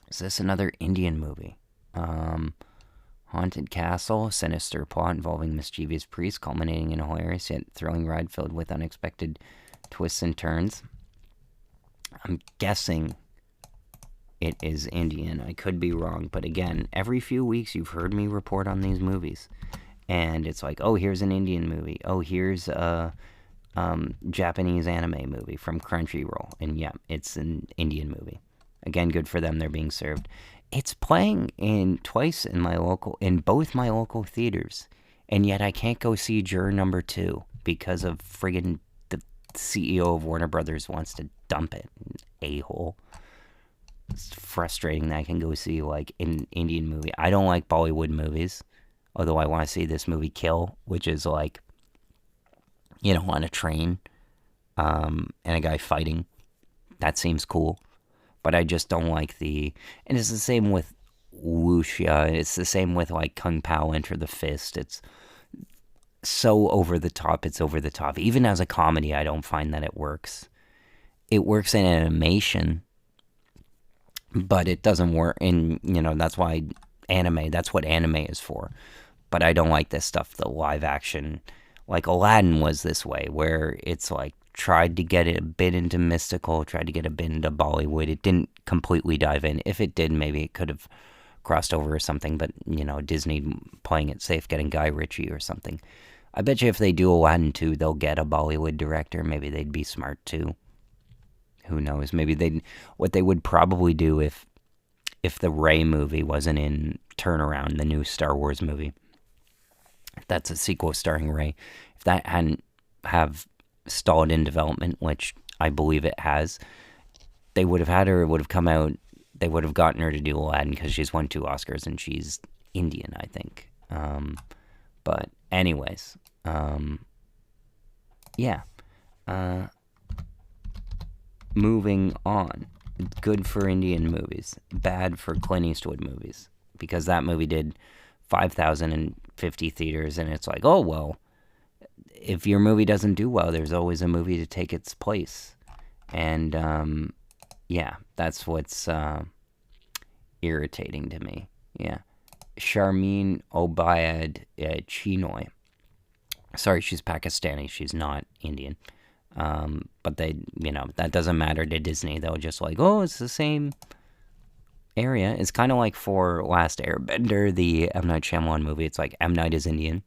Is this another Indian movie? Haunted Castle, sinister plot involving mischievous priests, culminating in a hilarious yet thrilling ride filled with unexpected twists and turns. I'm guessing it is Indian. I could be wrong, but again, every few weeks you've heard me report on these movies, and it's like, oh, here's an Indian movie. Oh, here's a Japanese anime movie from Crunchyroll, and yeah, it's an Indian movie. Again, good for them. They're being served. It's playing in both my local theaters, and yet I can't go see Juror Number 2 because of friggin' the CEO of Warner Brothers wants to dump it. A-hole. It's frustrating that I can go see like an Indian movie. I don't like Bollywood movies, although I want to see this movie Kill, which is like, on a train, and a guy fighting. That seems cool. But I just don't like and it's the same with wuxia. It's the same with like Kung Pao Enter the Fist. It's so over the top. It's over the top. Even as a comedy, I don't find that it works. It works in animation, but it doesn't work in, that's why that's what anime is for. But I don't like this stuff, the live action. Like Aladdin was this way, where it's like, tried to get it a bit into mystical, tried to get a bit into Bollywood. It didn't completely dive in. If it did, maybe it could have crossed over or something, but, Disney playing it safe, getting Guy Ritchie or something. I bet you if they do Aladdin 2, they'll get a Bollywood director. Maybe they'd be smart too. Who knows? Maybe what they would probably do if the Rey movie wasn't in Turnaround, the new Star Wars movie. That's a sequel starring Rey. If that hadn't have stalled in development, which I believe it has, they would have had her, it would have come out, they would have gotten her to do Aladdin because she's won 2 Oscars and she's Indian, I think. But anyways, yeah. Moving on. Good for Indian movies. Bad for Clint Eastwood movies. Because that movie did 5,050 theaters, and it's like, oh, well, if your movie doesn't do well, there's always a movie to take its place. And, yeah, that's what's irritating to me. Yeah. Sharmeen Obaid Chinoy. Sorry, she's Pakistani. She's not Indian. But they, that doesn't matter to Disney. They'll just like, oh, it's the same area. It's kind of like for Last Airbender, the M. Night Shyamalan movie. It's like M. Night is Indian.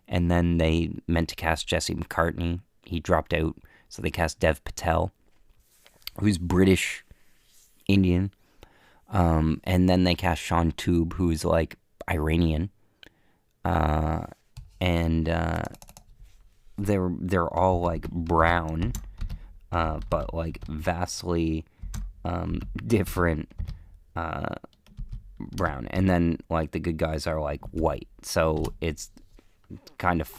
And then they meant to cast Jesse McCartney. He dropped out. So they cast Dev Patel, who's British Indian. And then they cast Sean Toob, who's like Iranian. They're all like brown, but like vastly different brown. And then like the good guys are like white. So it's kind of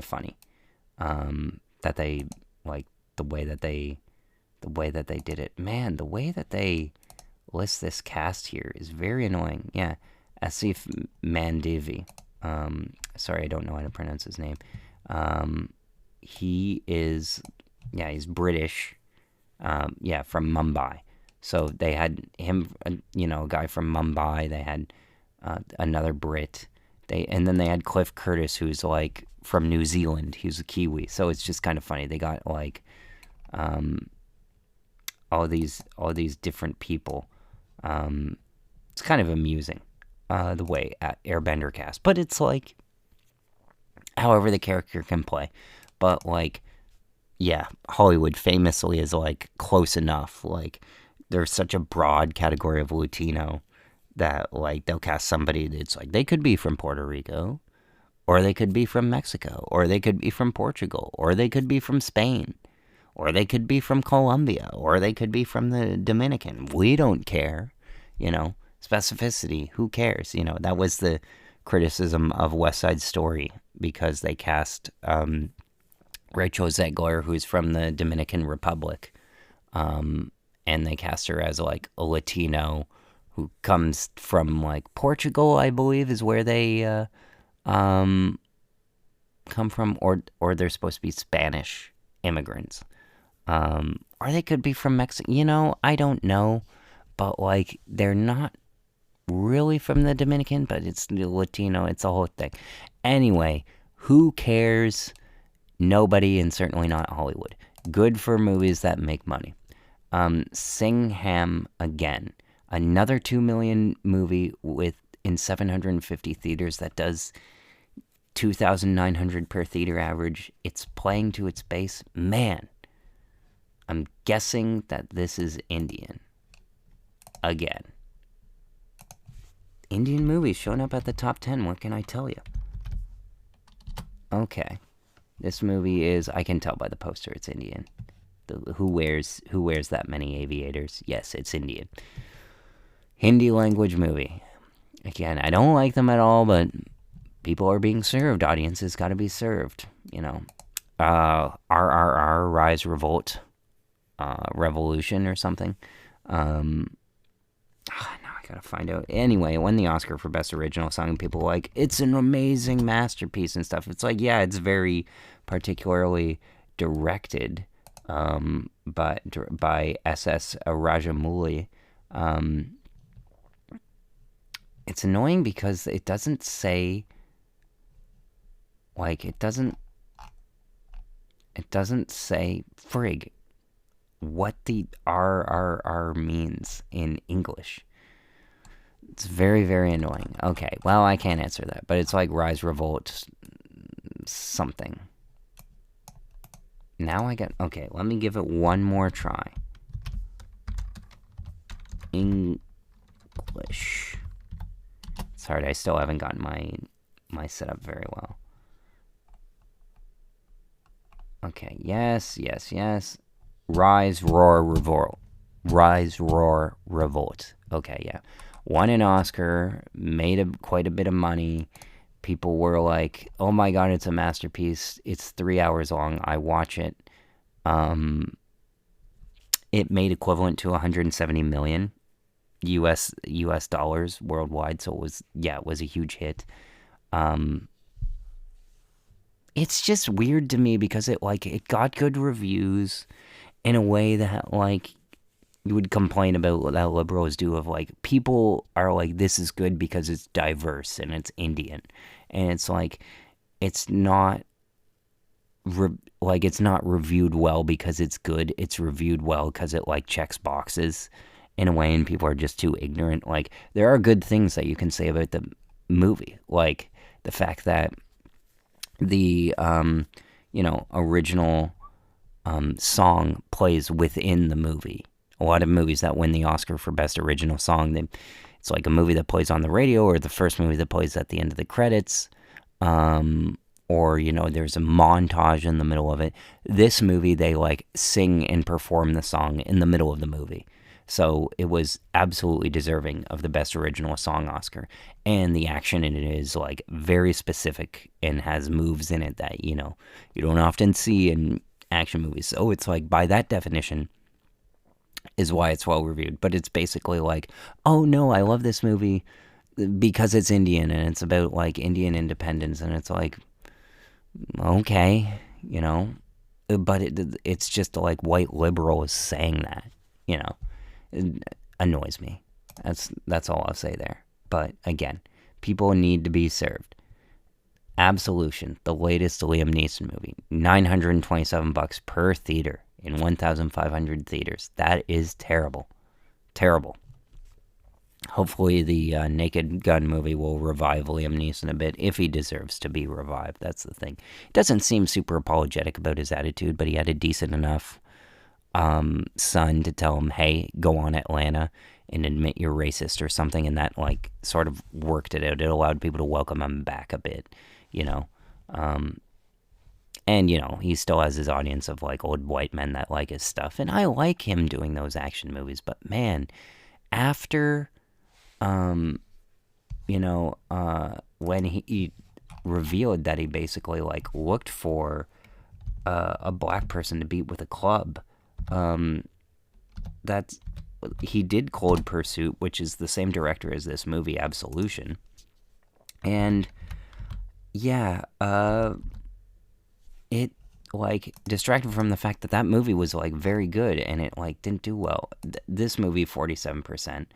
funny that they like the way that they did it. Man, the way that they list this cast here is very annoying. Yeah, Asif Mandivi. Sorry, I don't know how to pronounce his name. He's British. From Mumbai. So they had him, a guy from Mumbai. They had another Brit. And then they had Cliff Curtis, who's like from New Zealand. He's a Kiwi. So it's just kind of funny. They got like all these different people. It's kind of amusing the way Airbender cast, but it's like however the character can play. But like, yeah, Hollywood famously is like close enough. Like there's such a broad category of Latino that like they'll cast somebody that's like they could be from Puerto Rico, or they could be from Mexico, or they could be from Portugal, or they could be from Spain, or they could be from Colombia, or they could be from the Dominican. We don't care, specificity. Who cares? That was the criticism of West Side Story, because they cast Rachel Zegler, who's from the Dominican Republic, and they cast her as like a Latino who comes from like Portugal, I believe, is where they come from, or they're supposed to be Spanish immigrants, or they could be from Mexico. I don't know, but like they're not really from the Dominican, but it's Latino. It's a whole thing. Anyway, who cares? Nobody, and certainly not Hollywood. Good for movies that make money. Singham Again. Another 2 million movie in 750 theaters that does 2,900 per theater average. It's playing to its base. Man, I'm guessing that this is Indian. Again. Indian movies showing up at the top 10. What can I tell you? Okay. This movie is, I can tell by the poster, it's Indian. Who wears that many aviators? Yes, it's Indian. Hindi language movie. Again, I don't like them at all, but people are being served. Audiences got to be served, you know. RRR, Rise, Revolt, Revolution or something. Now I gotta find out. Anyway, it won the Oscar for Best Original Song, and people were like, it's an amazing masterpiece and stuff. It's like, yeah, it's very particularly directed by S.S. Rajamouli. It's annoying because it doesn't say, like, it doesn't say, frig, what the RRR means in English. It's very, very annoying. Okay, well, I can't answer that, but it's like Rise, Revolt, something. Now okay, let me give it one more try. English. It's hard, I still haven't gotten my setup very well. Okay, yes. Rise, Roar, Revolt. Rise, Roar, Revolt. Okay, yeah. Won an Oscar, made quite a bit of money. People were like, oh my god, it's a masterpiece. It's 3 hours long. I watch it. It made equivalent to 170 million US dollars worldwide, so it was a huge hit. It's just weird to me because it got good reviews in a way that, like, you would complain about that liberals do, of like, people are like, this is good because it's diverse and it's Indian, and it's like, it's not it's not reviewed well because it's good. It's reviewed well because it like checks boxes in a way, and people are just too ignorant. Like, there are good things that you can say about the movie, like the fact that the original song plays within the movie. A lot of movies that win the Oscar for Best Original Song, it's like a movie that plays on the radio, or the first movie that plays at the end of the credits, or, there's a montage in the middle of it. This movie, they, like, sing and perform the song in the middle of the movie. So it was absolutely deserving of the Best Original Song Oscar. And the action in it is, like, very specific and has moves in it that, you don't often see in action movies. So it's like, by that definition, is why it's well reviewed. But it's basically like, oh no, I love this movie because it's Indian and it's about like Indian independence, and it's like, okay, but it's just like white liberals saying that, it annoys me. That's all I'll say there. But again, people need to be served. Absolution, the latest Liam Neeson movie, $927 per theater in 1,500 theaters. That is terrible. Terrible. Hopefully the Naked Gun movie will revive Liam Neeson a bit, if he deserves to be revived. That's the thing. He doesn't seem super apologetic about his attitude, but he had a decent enough son to tell him, hey, go on Atlanta and admit you're racist or something, and that, like, sort of worked it out. It allowed people to welcome him back a bit, and, he still has his audience of, like, old white men that like his stuff. And I like him doing those action movies. But, man, after, when he revealed that he basically, like, looked for a black person to beat with a club, he did Cold Pursuit, which is the same director as this movie, Absolution. And, yeah, it, like, distracted from the fact that movie was, like, very good, and it, like, didn't do well. This movie, 47%.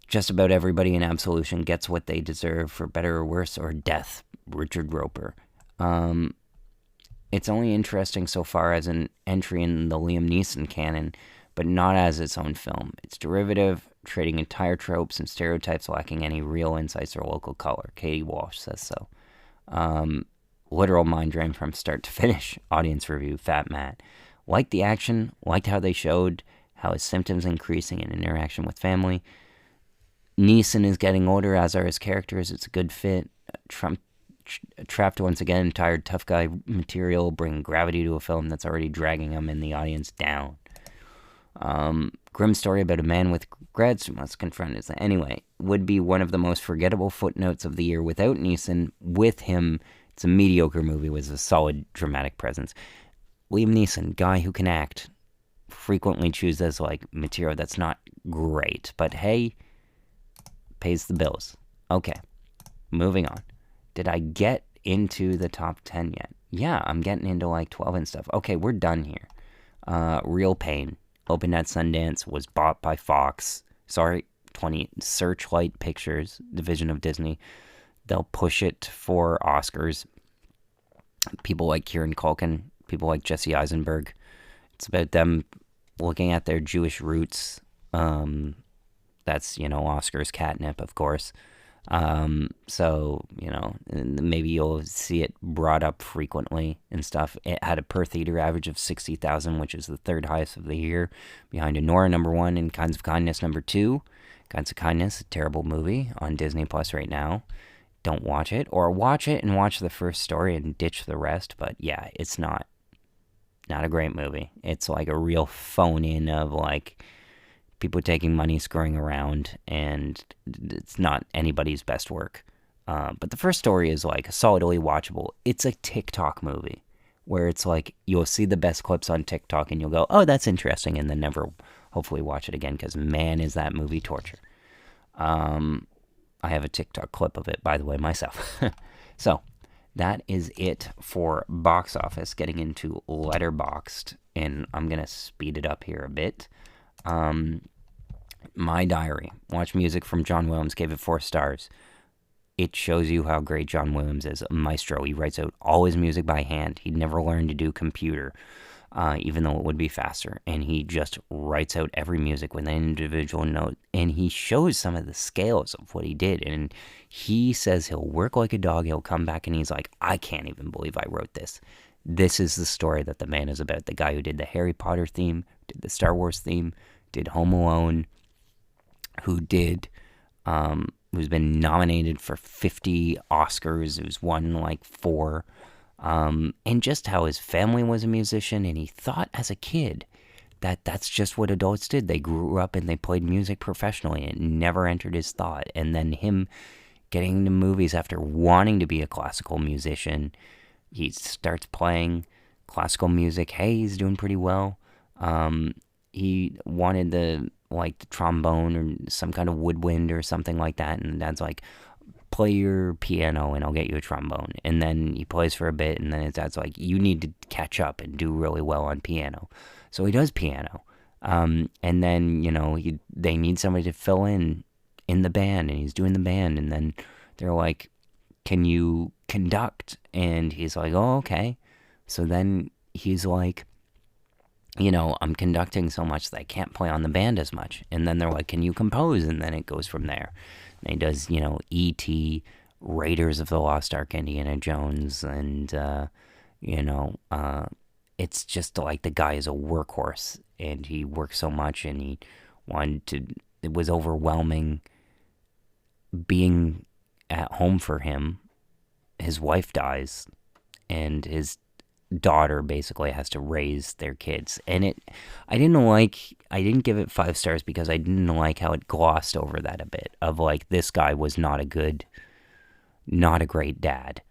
Just about everybody in Absolution gets what they deserve, for better or worse, or death. Richard Roper. It's only interesting so far as an entry in the Liam Neeson canon, but not as its own film. It's derivative, trading entire tropes and stereotypes, lacking any real insights or local color. Katie Walsh says so. Literal mind drain from start to finish. Audience review, Fat Matt. Liked the action, liked how they showed how his symptoms increasing in interaction with family. Neeson is getting older, as are his characters. It's a good fit. Trapped once again, tired tough guy material, bringing gravity to a film that's already dragging him and the audience down. Grim story about a man with regrets who must confront his... Anyway, would be one of the most forgettable footnotes of the year without Neeson. With him, it's a mediocre movie with a solid dramatic presence. Liam Neeson, guy who can act, frequently chooses like material that's not great, but hey, pays the bills. Okay, moving on. Did I get into the top 10 yet? Yeah, I'm getting into like 12 and stuff. Okay, we're done here. Real Pain. Opened at Sundance, was bought by Fox. Sorry, Searchlight Pictures, division of Disney. They'll push it for Oscars. People like Kieran Culkin, people like Jesse Eisenberg. It's about them looking at their Jewish roots. That's, Oscar's catnip, of course. So, maybe you'll see it brought up frequently and stuff. It had a per theater average of 60,000, which is the third highest of the year, behind Anora #1 and Kinds of Kindness #2. Kinds of Kindness, a terrible movie on Disney Plus right now. Don't watch it, or watch it and watch the first story and ditch the rest. But yeah, it's not a great movie. It's like a real phone in of like people taking money, screwing around, and it's not anybody's best work. But the first story is like solidly watchable. It's a TikTok movie where it's like you'll see the best clips on TikTok and you'll go, oh, that's interesting, and then never hopefully watch it again, because man, is that movie torture. I have a TikTok clip of it, by the way, myself. So that is it for box office. Getting into Letterbox'd, and I'm going to speed it up here a bit. My Diary. Watch music from John Williams. Gave it 4 stars. It shows you how great John Williams is. A maestro. He writes out all his music by hand. He'd never learned to do computer, even though it would be faster. And he just writes out every music with an individual note. And he shows some of the scales of what he did. And he says he'll work like a dog. He'll come back and he's like, I can't even believe I wrote this. This is the story that the man is about. The guy who did the Harry Potter theme, did the Star Wars theme, did Home Alone, who's been nominated for 50 Oscars, who's won like 4, and just how his family was a musician, and he thought as a kid that that's just what adults did. They grew up and they played music professionally, and it never entered his thought. And then him getting into movies after wanting to be a classical musician, he starts playing classical music. Hey, he's doing pretty well. He wanted the trombone or some kind of woodwind or something like that, and Dad's like, play your piano and I'll get you a trombone. And then he plays for a bit, and then his dad's like, you need to catch up and do really well on piano. So he does piano, and then they need somebody to fill in the band, and he's doing the band, and then they're like, can you conduct? And he's like, oh, okay. So then he's like, I'm conducting so much that I can't play on the band as much. And then they're like, can you compose? And then it goes from there. And he does, E.T., Raiders of the Lost Ark, Indiana Jones, and, it's just like the guy is a workhorse, and he works so much, and he wanted to, it was overwhelming being at home for him. His wife dies, and his daughter basically has to raise their kids, and I didn't give it 5 stars because I didn't like how it glossed over that a bit of like, this guy was not a great dad,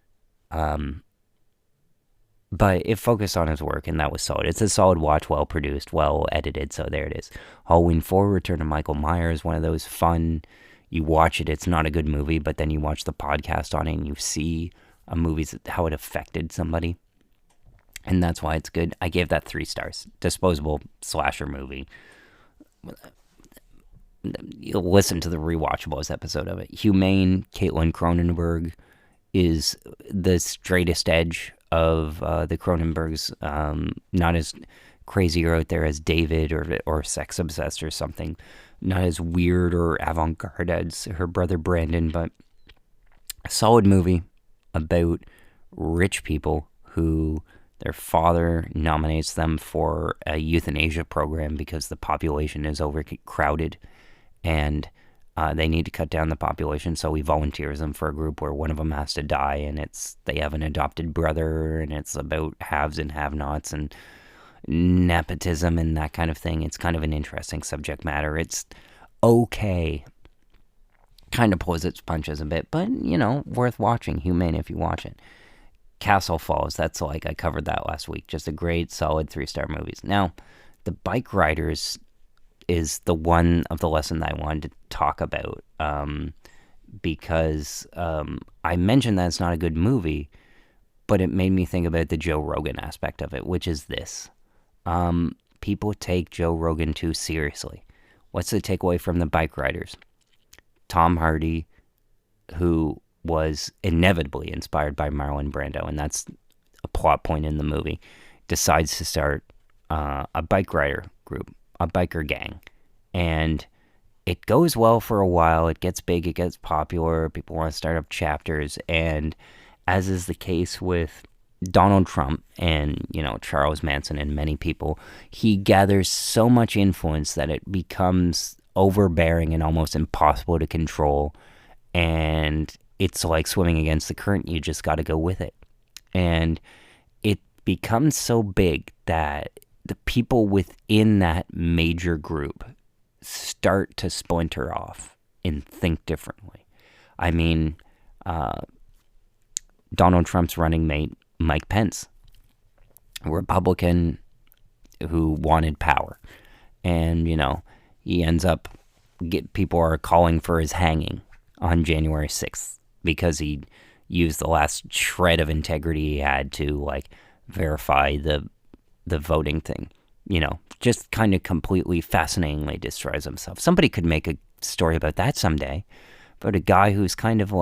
but it focused on his work, and that was solid. It's a solid watch, well produced, well edited. So there it is. Halloween 4: Return of Michael Myers, one of those fun, you watch it, it's not a good movie, but then you watch the podcast on it and you see a movie's how it affected somebody. And that's why it's good. I gave that 3 stars. Disposable slasher movie. You'll listen to the Rewatchables episode of it. Humane, Caitlin Cronenberg is the straightest edge of the Cronenbergs. Not as crazier out there as David or sex obsessed or something. Not as weird or avant-garde as her brother Brandon, but a solid movie about rich people who their father nominates them for a euthanasia program because the population is overcrowded and they need to cut down the population, so he volunteers them for a group where one of them has to die, and they have an adopted brother, and it's about haves and have-nots and nepotism and that kind of thing. It's kind of an interesting subject matter. It's okay. Kind of pulls its punches a bit, but, worth watching. Humane if you watch it. Castle Falls, that's I covered that last week. Just a great, solid 3-star movies. Now, The Bike Riders is the one of the lesson that I wanted to talk about, because I mentioned that it's not a good movie, but it made me think about the Joe Rogan aspect of it, which is this. People take Joe Rogan too seriously. What's the takeaway from The Bike Riders? Tom Hardy, who was inevitably inspired by Marlon Brando, and that's a plot point in the movie, decides to start a bike rider group, a biker gang, and it goes well for a while. It gets big, it gets popular, people want to start up chapters, and as is the case with Donald Trump and, Charles Manson and many people, he gathers so much influence that it becomes overbearing and almost impossible to control, and it's like swimming against the current. You just got to go with it, and it becomes so big that the people within that major group start to splinter off and think differently. I mean, Donald Trump's running mate, Mike Pence, a Republican who wanted power. And, he ends up, people are calling for his hanging on January 6th because he used the last shred of integrity he had to, verify the voting thing. Just kind of completely fascinatingly destroys himself. Somebody could make a story about that someday, but a guy who's kind of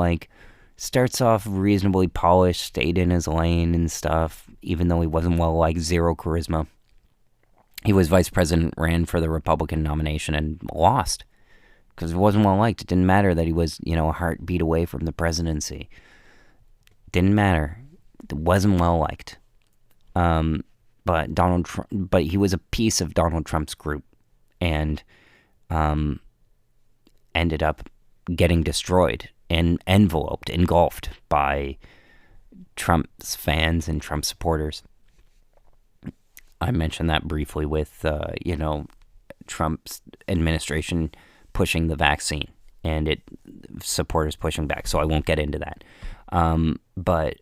starts off reasonably polished, stayed in his lane and stuff, even though he wasn't well-liked, zero charisma. He was vice president, ran for the Republican nomination, and lost because it wasn't well-liked. It didn't matter that he was, a heartbeat away from the presidency. Didn't matter. It wasn't well-liked. But but he was a piece of Donald Trump's group, and ended up getting destroyed and engulfed by Trump's fans and Trump supporters. I mentioned that briefly with, Trump's administration pushing the vaccine and supporters pushing back, so I won't get into that. But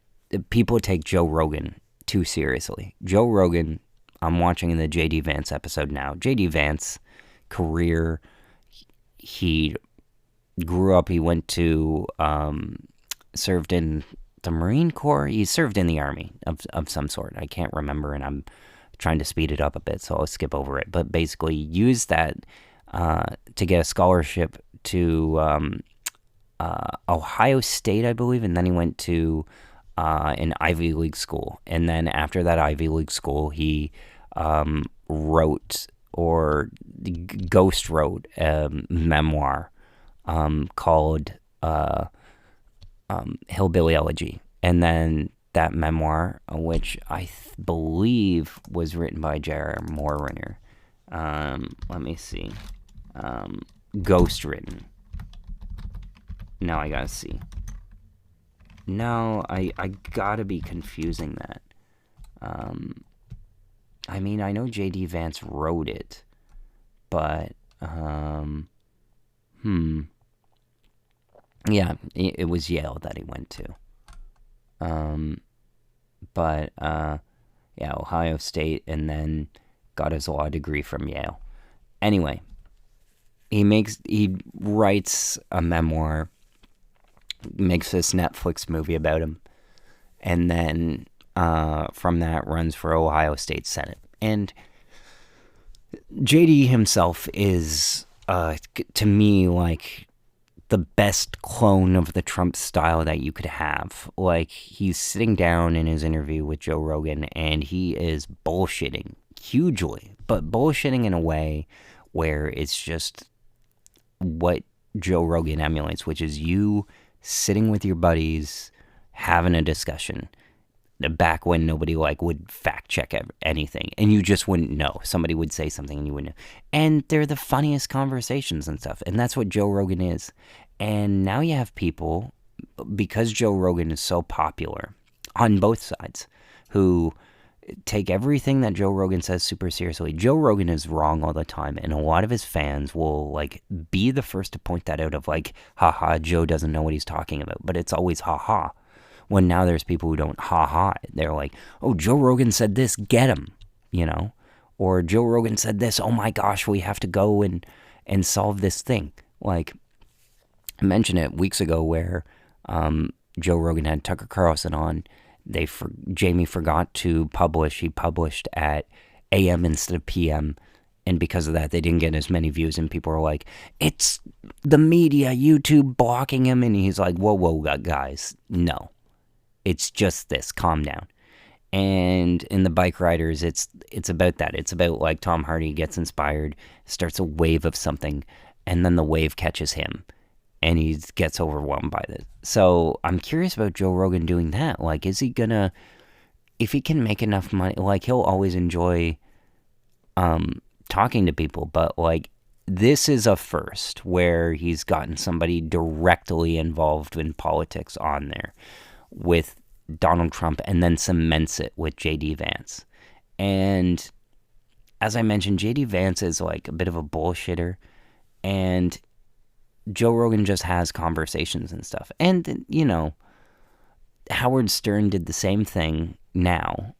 people take Joe Rogan too seriously. Joe Rogan, I'm watching the J.D. Vance episode now. J.D. Vance, career, he grew up, he went to, served in the Marine Corps. He served in the Army of some sort. I can't remember, and I'm trying to speed it up a bit, so I'll skip over it. But basically, used that to get a scholarship to Ohio State, I believe, and then he went to an Ivy League school. And then after that Ivy League school, he wrote or ghost wrote a memoir called Hillbilly Elegy. And then that memoir, which I believe was written by J.R. Mooriner. Let me see. Ghost written. Now I gotta see. No, I gotta be confusing that. I mean, I know J.D. Vance wrote it, but, yeah, it was Yale that he went to. Yeah, Ohio State, and then got his law degree from Yale. Anyway, he writes a memoir, makes this Netflix movie about him, and then from that runs for Ohio State Senate. And JD himself is, to me, like the best clone of the Trump style that you could have. Like, he's sitting down in his interview with Joe Rogan, and he is bullshitting hugely, but bullshitting in a way where it's just what Joe Rogan emulates, which is you sitting with your buddies, having a discussion. Back when nobody would fact check anything, and you just wouldn't know. Somebody would say something and you wouldn't know. And they're the funniest conversations and stuff. And that's what Joe Rogan is. And now you have people, because Joe Rogan is so popular on both sides, who take everything that Joe Rogan says super seriously. Joe Rogan is wrong all the time, and a lot of his fans will be the first to point that out of haha, Joe doesn't know what he's talking about. But it's always haha. When now there's people who don't ha-ha. They're like, oh, Joe Rogan said this, get him, Or Joe Rogan said this, oh my gosh, we have to go and solve this thing. I mentioned it weeks ago where Joe Rogan had Tucker Carlson on. Jamie forgot to publish. He published at AM instead of PM. And because of that, they didn't get as many views. And people were like, it's the media, YouTube blocking him. And he's like, whoa, guys, no. It's just this. Calm down. And in the Bike Riders, it's about that. It's about Tom Hardy gets inspired, starts a wave of something, and then the wave catches him, and he gets overwhelmed by this. So I'm curious about Joe Rogan doing that. Is he gonna, if he can make enough money, he'll always enjoy talking to people, but this is a first where he's gotten somebody directly involved in politics on there with Donald Trump, and then cements it with J.D. Vance. And as I mentioned, J.D. Vance is a bit of a bullshitter, and Joe Rogan just has conversations and stuff. And, Howard Stern did the same thing now.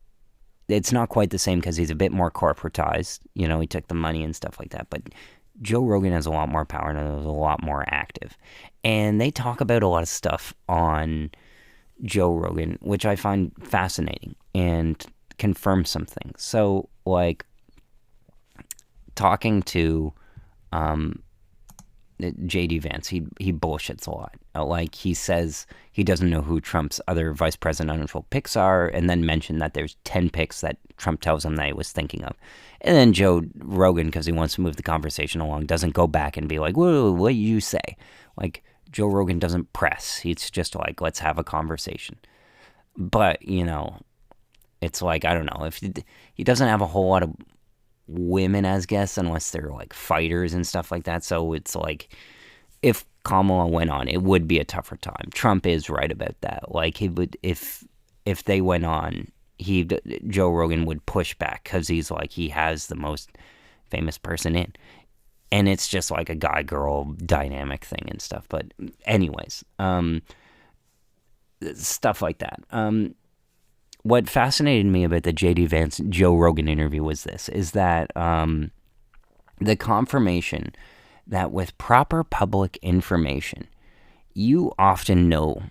It's not quite the same because he's a bit more corporatized. He took the money and stuff like that. But Joe Rogan has a lot more power and is a lot more active. And they talk about a lot of stuff on Joe Rogan, which I find fascinating and confirms some things. So, talking to J.D. Vance, he bullshits a lot. He says he doesn't know who Trump's other vice presidential picks are, and then mentioned that there's 10 picks that Trump tells him that he was thinking of. And then Joe Rogan, because he wants to move the conversation along, doesn't go back and be like, whoa, what do you say? Joe Rogan doesn't press. He's just let's have a conversation. But, it's I don't know. If he doesn't have a whole lot of women as guests unless they're fighters and stuff like that. So it's if Kamala went on, it would be a tougher time. Trump is right about that. He would, if they went on, Joe Rogan would push back because he's he has the most famous person in. And it's just a guy-girl dynamic thing and stuff. But anyways, stuff like that. What fascinated me about the J.D. Vance Joe Rogan interview was this, is that the confirmation that with proper public information, you often know,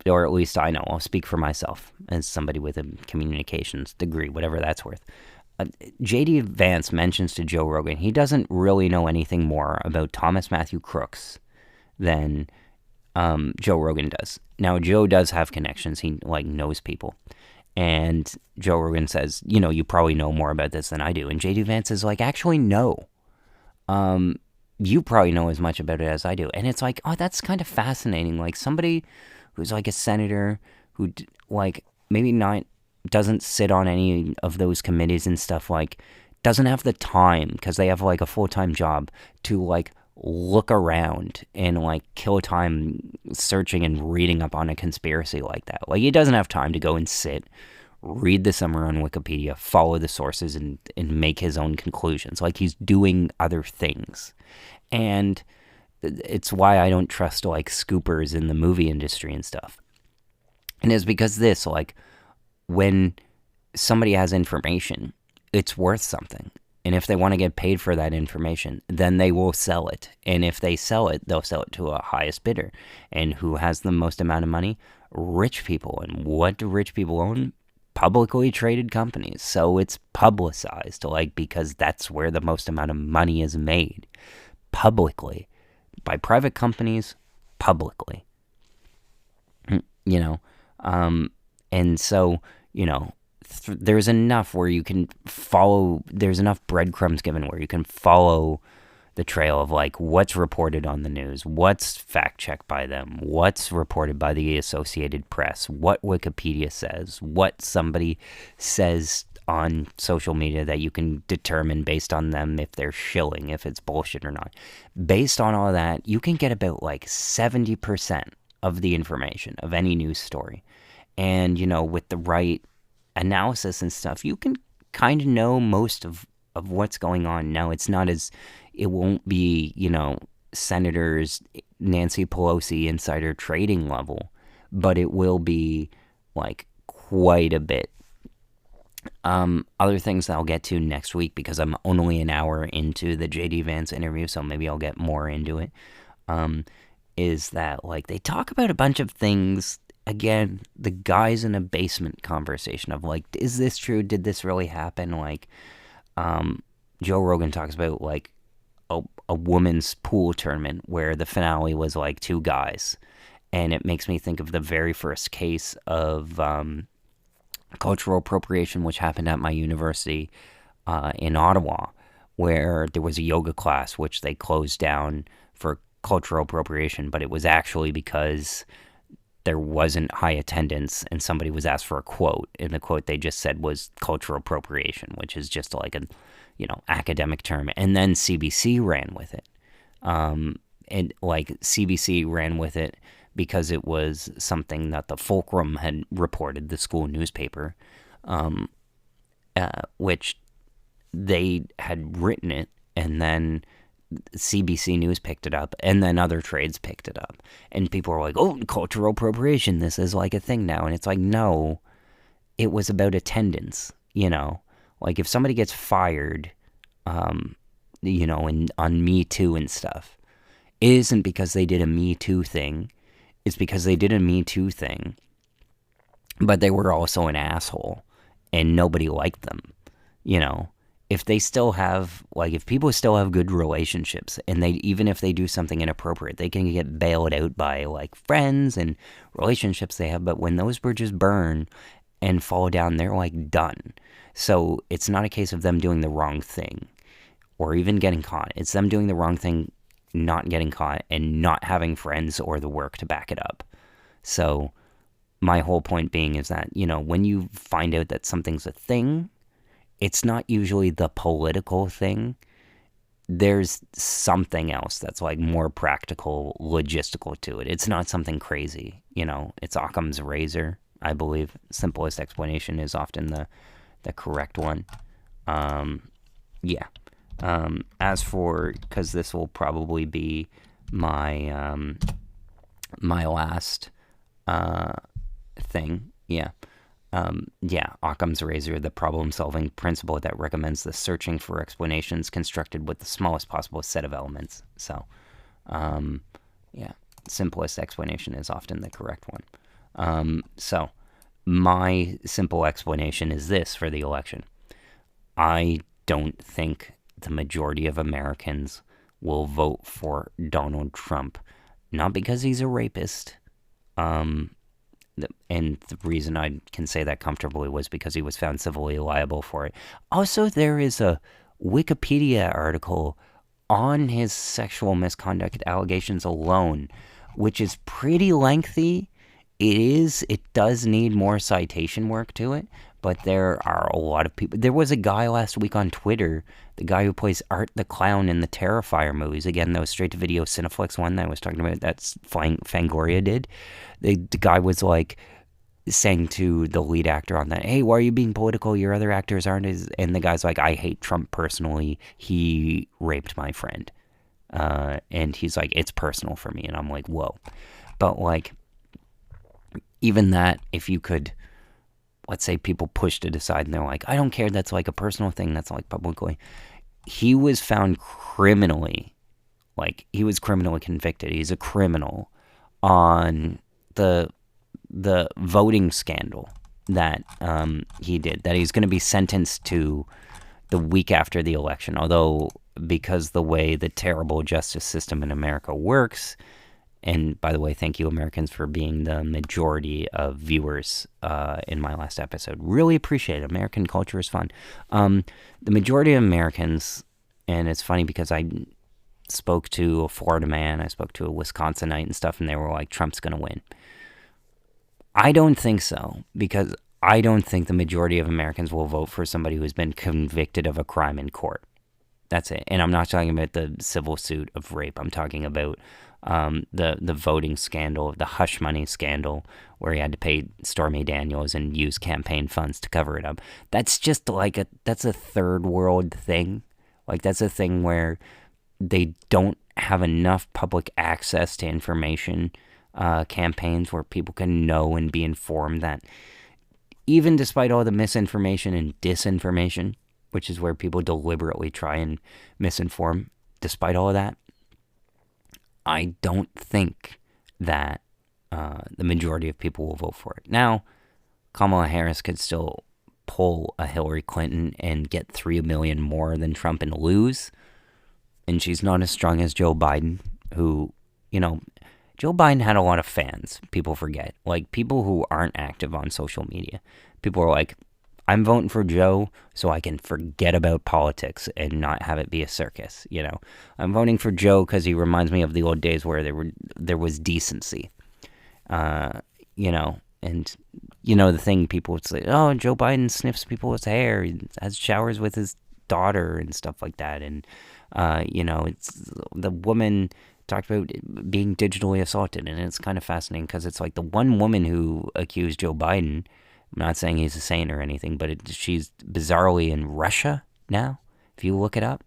or at least I know, I'll speak for myself as somebody with a communications degree, whatever that's worth. J.D. Vance mentions to Joe Rogan he doesn't really know anything more about Thomas Matthew Crooks than Joe Rogan does. Now, Joe does have connections. He knows people. And Joe Rogan says, you probably know more about this than I do. And J.D. Vance is actually, no. You probably know as much about it as I do. And it's oh, that's kind of fascinating. Somebody who's a senator who maybe not doesn't sit on any of those committees and stuff, doesn't have the time because they have a full-time job to look around and kill time searching and reading up on a conspiracy like that. He doesn't have time to go and sit, read the summary on Wikipedia, follow the sources, and make his own conclusions. He's doing other things. And it's why I don't trust scoopers in the movie industry and stuff. And it's because this, when somebody has information, it's worth something. And if they want to get paid for that information, then they will sell it. And if they sell it, they'll sell it to a highest bidder. And who has the most amount of money? Rich people. And what do rich people own? Publicly traded companies. So it's publicized, because that's where the most amount of money is made. Publicly. By private companies, publicly. And so, there's enough where you can follow, there's enough breadcrumbs given where you can follow the trail of like what's reported on the news, what's fact checked by them, what's reported by the Associated Press, what Wikipedia says, what somebody says on social media that you can determine based on them if they're shilling, if it's bullshit or not. Based on all of that, you can get about like 70% of the information of any news story. And, with the right analysis and stuff, you can kind of know most of what's going on. Now, it won't be, Senators Nancy Pelosi insider trading level, but it will be like quite a bit. Other things that I'll get to next week, because I'm only an hour into the JD Vance interview, so maybe I'll get more into it, is that like they talk about a bunch of things. Again, the guys in a basement conversation of like, is this true? Did this really happen? Like, Joe Rogan talks about like a women's pool tournament where the finale was like two guys. And it makes me think of the very first case of cultural appropriation, which happened at my university in Ottawa, where there was a yoga class which they closed down for cultural appropriation, but it was actually because there wasn't high attendance and somebody was asked for a quote, and the quote they just said was cultural appropriation, which is just like a academic term. And then CBC ran with it, and like CBC ran with it because it was something that the Fulcrum had reported, the school newspaper, which they had written it, and then CBC News picked it up, and then other trades picked it up. And people were like, oh, cultural appropriation, this is like a thing now. And it's like, no, it was about attendance, Like, if somebody gets fired, on Me Too and stuff, it isn't because they did a Me Too thing. It's because they did a Me Too thing, but they were also an asshole, and nobody liked them, If they still have, like, if people still have good relationships, and even if they do something inappropriate, they can get bailed out by, like, friends and relationships they have, but when those bridges burn and fall down, they're, like, done. So it's not a case of them doing the wrong thing, or even getting caught. It's them doing the wrong thing, not getting caught, and not having friends or the work to back it up. So my whole point being is that, when you find out that something's a thing, it's not usually the political thing. There's something else that's like more practical, logistical to it. It's not something crazy, It's Occam's razor, I believe. Simplest explanation is often the correct one. Yeah. As for, because this will probably be my my last thing. Yeah. Occam's razor, the problem-solving principle that recommends the searching for explanations constructed with the smallest possible set of elements. So, simplest explanation is often the correct one. So, my simple explanation is this for the election. I don't think the majority of Americans will vote for Donald Trump, not because he's a rapist, and the reason I can say that comfortably was because he was found civilly liable for it. Also, there is a Wikipedia article on his sexual misconduct allegations alone, which is pretty lengthy. It does need more citation work to it, but there are a lot of people. There was a guy last week on Twitter, the guy who plays Art the Clown in the Terrifier movies. Again, that was straight-to-video Cineflix one that I was talking about. That's Fangoria did. The guy was like saying to the lead actor on that, hey, why are you being political? Your other actors aren't as... And the guy's like, I hate Trump personally. He raped my friend. And he's like, it's personal for me. And I'm like, whoa. But like, even that, if you could... Let's say people pushed it aside and they're like, I don't care, that's like a personal thing, that's like publicly. He was found criminally, like he was criminally convicted. He's a criminal on the voting scandal that he did, that he's going to be sentenced to the week after the election. Although, because the way the terrible justice system in America works, And by the way, thank you, Americans, for being the majority of viewers in my last episode. Really appreciate it. American culture is fun. The majority of Americans, and it's funny because I spoke to a Florida man, I spoke to a Wisconsinite and stuff, and they were like, Trump's going to win. I don't think so, because I don't think the majority of Americans will vote for somebody who's been convicted of a crime in court. That's it. And I'm not talking about the civil suit of rape. I'm talking about the voting scandal, the hush money scandal, where he had to pay Stormy Daniels and use campaign funds to cover it up. That's just like that's a third world thing. Like, that's a thing where they don't have enough public access to information, campaigns where people can know and be informed that even despite all the misinformation and disinformation, which is where people deliberately try and misinform, despite all of that, I don't think that the majority of people will vote for it. Now, Kamala Harris could still pull a Hillary Clinton and get 3 million more than Trump and lose. And she's not as strong as Joe Biden, who, Joe Biden had a lot of fans, people forget. Like, people who aren't active on social media. People are like, I'm voting for Joe so I can forget about politics and not have it be a circus, I'm voting for Joe because he reminds me of the old days where there was decency, and, the thing people would say, oh, Joe Biden sniffs people's hair, he has showers with his daughter and stuff like that, and, it's the woman talked about being digitally assaulted, and it's kind of fascinating because it's like the one woman who accused Joe Biden. I'm not saying he's a saint or anything, but she's bizarrely in Russia now, if you look it up,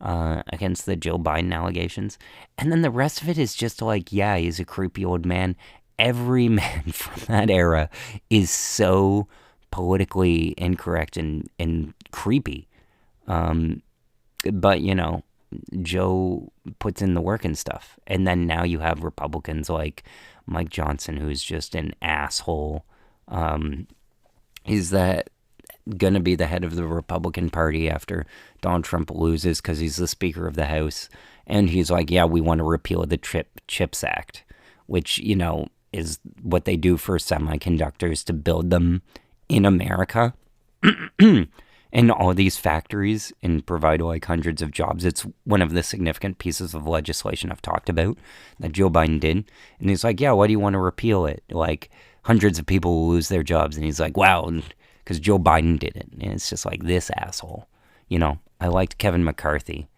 against the Joe Biden allegations. And then the rest of it is just like, yeah, he's a creepy old man. Every man from that era is so politically incorrect and creepy. But, Joe puts in the work and stuff. And then now you have Republicans like Mike Johnson, who's just an asshole. He's going to be the head of the Republican Party after Donald Trump loses because he's the Speaker of the House. And he's like, yeah, we want to repeal the CHIPS Act, which, is what they do for semiconductors to build them in America. And all these factories and provide like hundreds of jobs. It's one of the significant pieces of legislation I've talked about that Joe Biden did. And he's like, yeah, why do you want to repeal it? Like, hundreds of people will lose their jobs. And he's like, wow, because Joe Biden did it. And it's just like, this asshole. I liked Kevin McCarthy.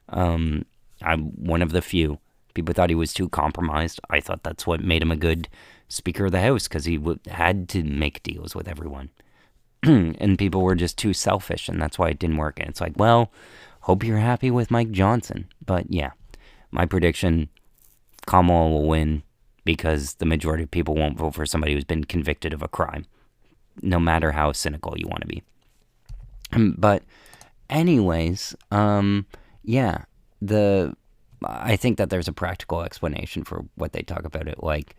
I'm one of the few. People thought he was too compromised. I thought that's what made him a good Speaker of the House, because he had to make deals with everyone. And people were just too selfish, and that's why it didn't work. And it's like, well, hope you're happy with Mike Johnson. But yeah, my prediction, Kamala will win because the majority of people won't vote for somebody who's been convicted of a crime, no matter how cynical you want to be. But anyways, yeah, I think that there's a practical explanation for what they talk about it. Like,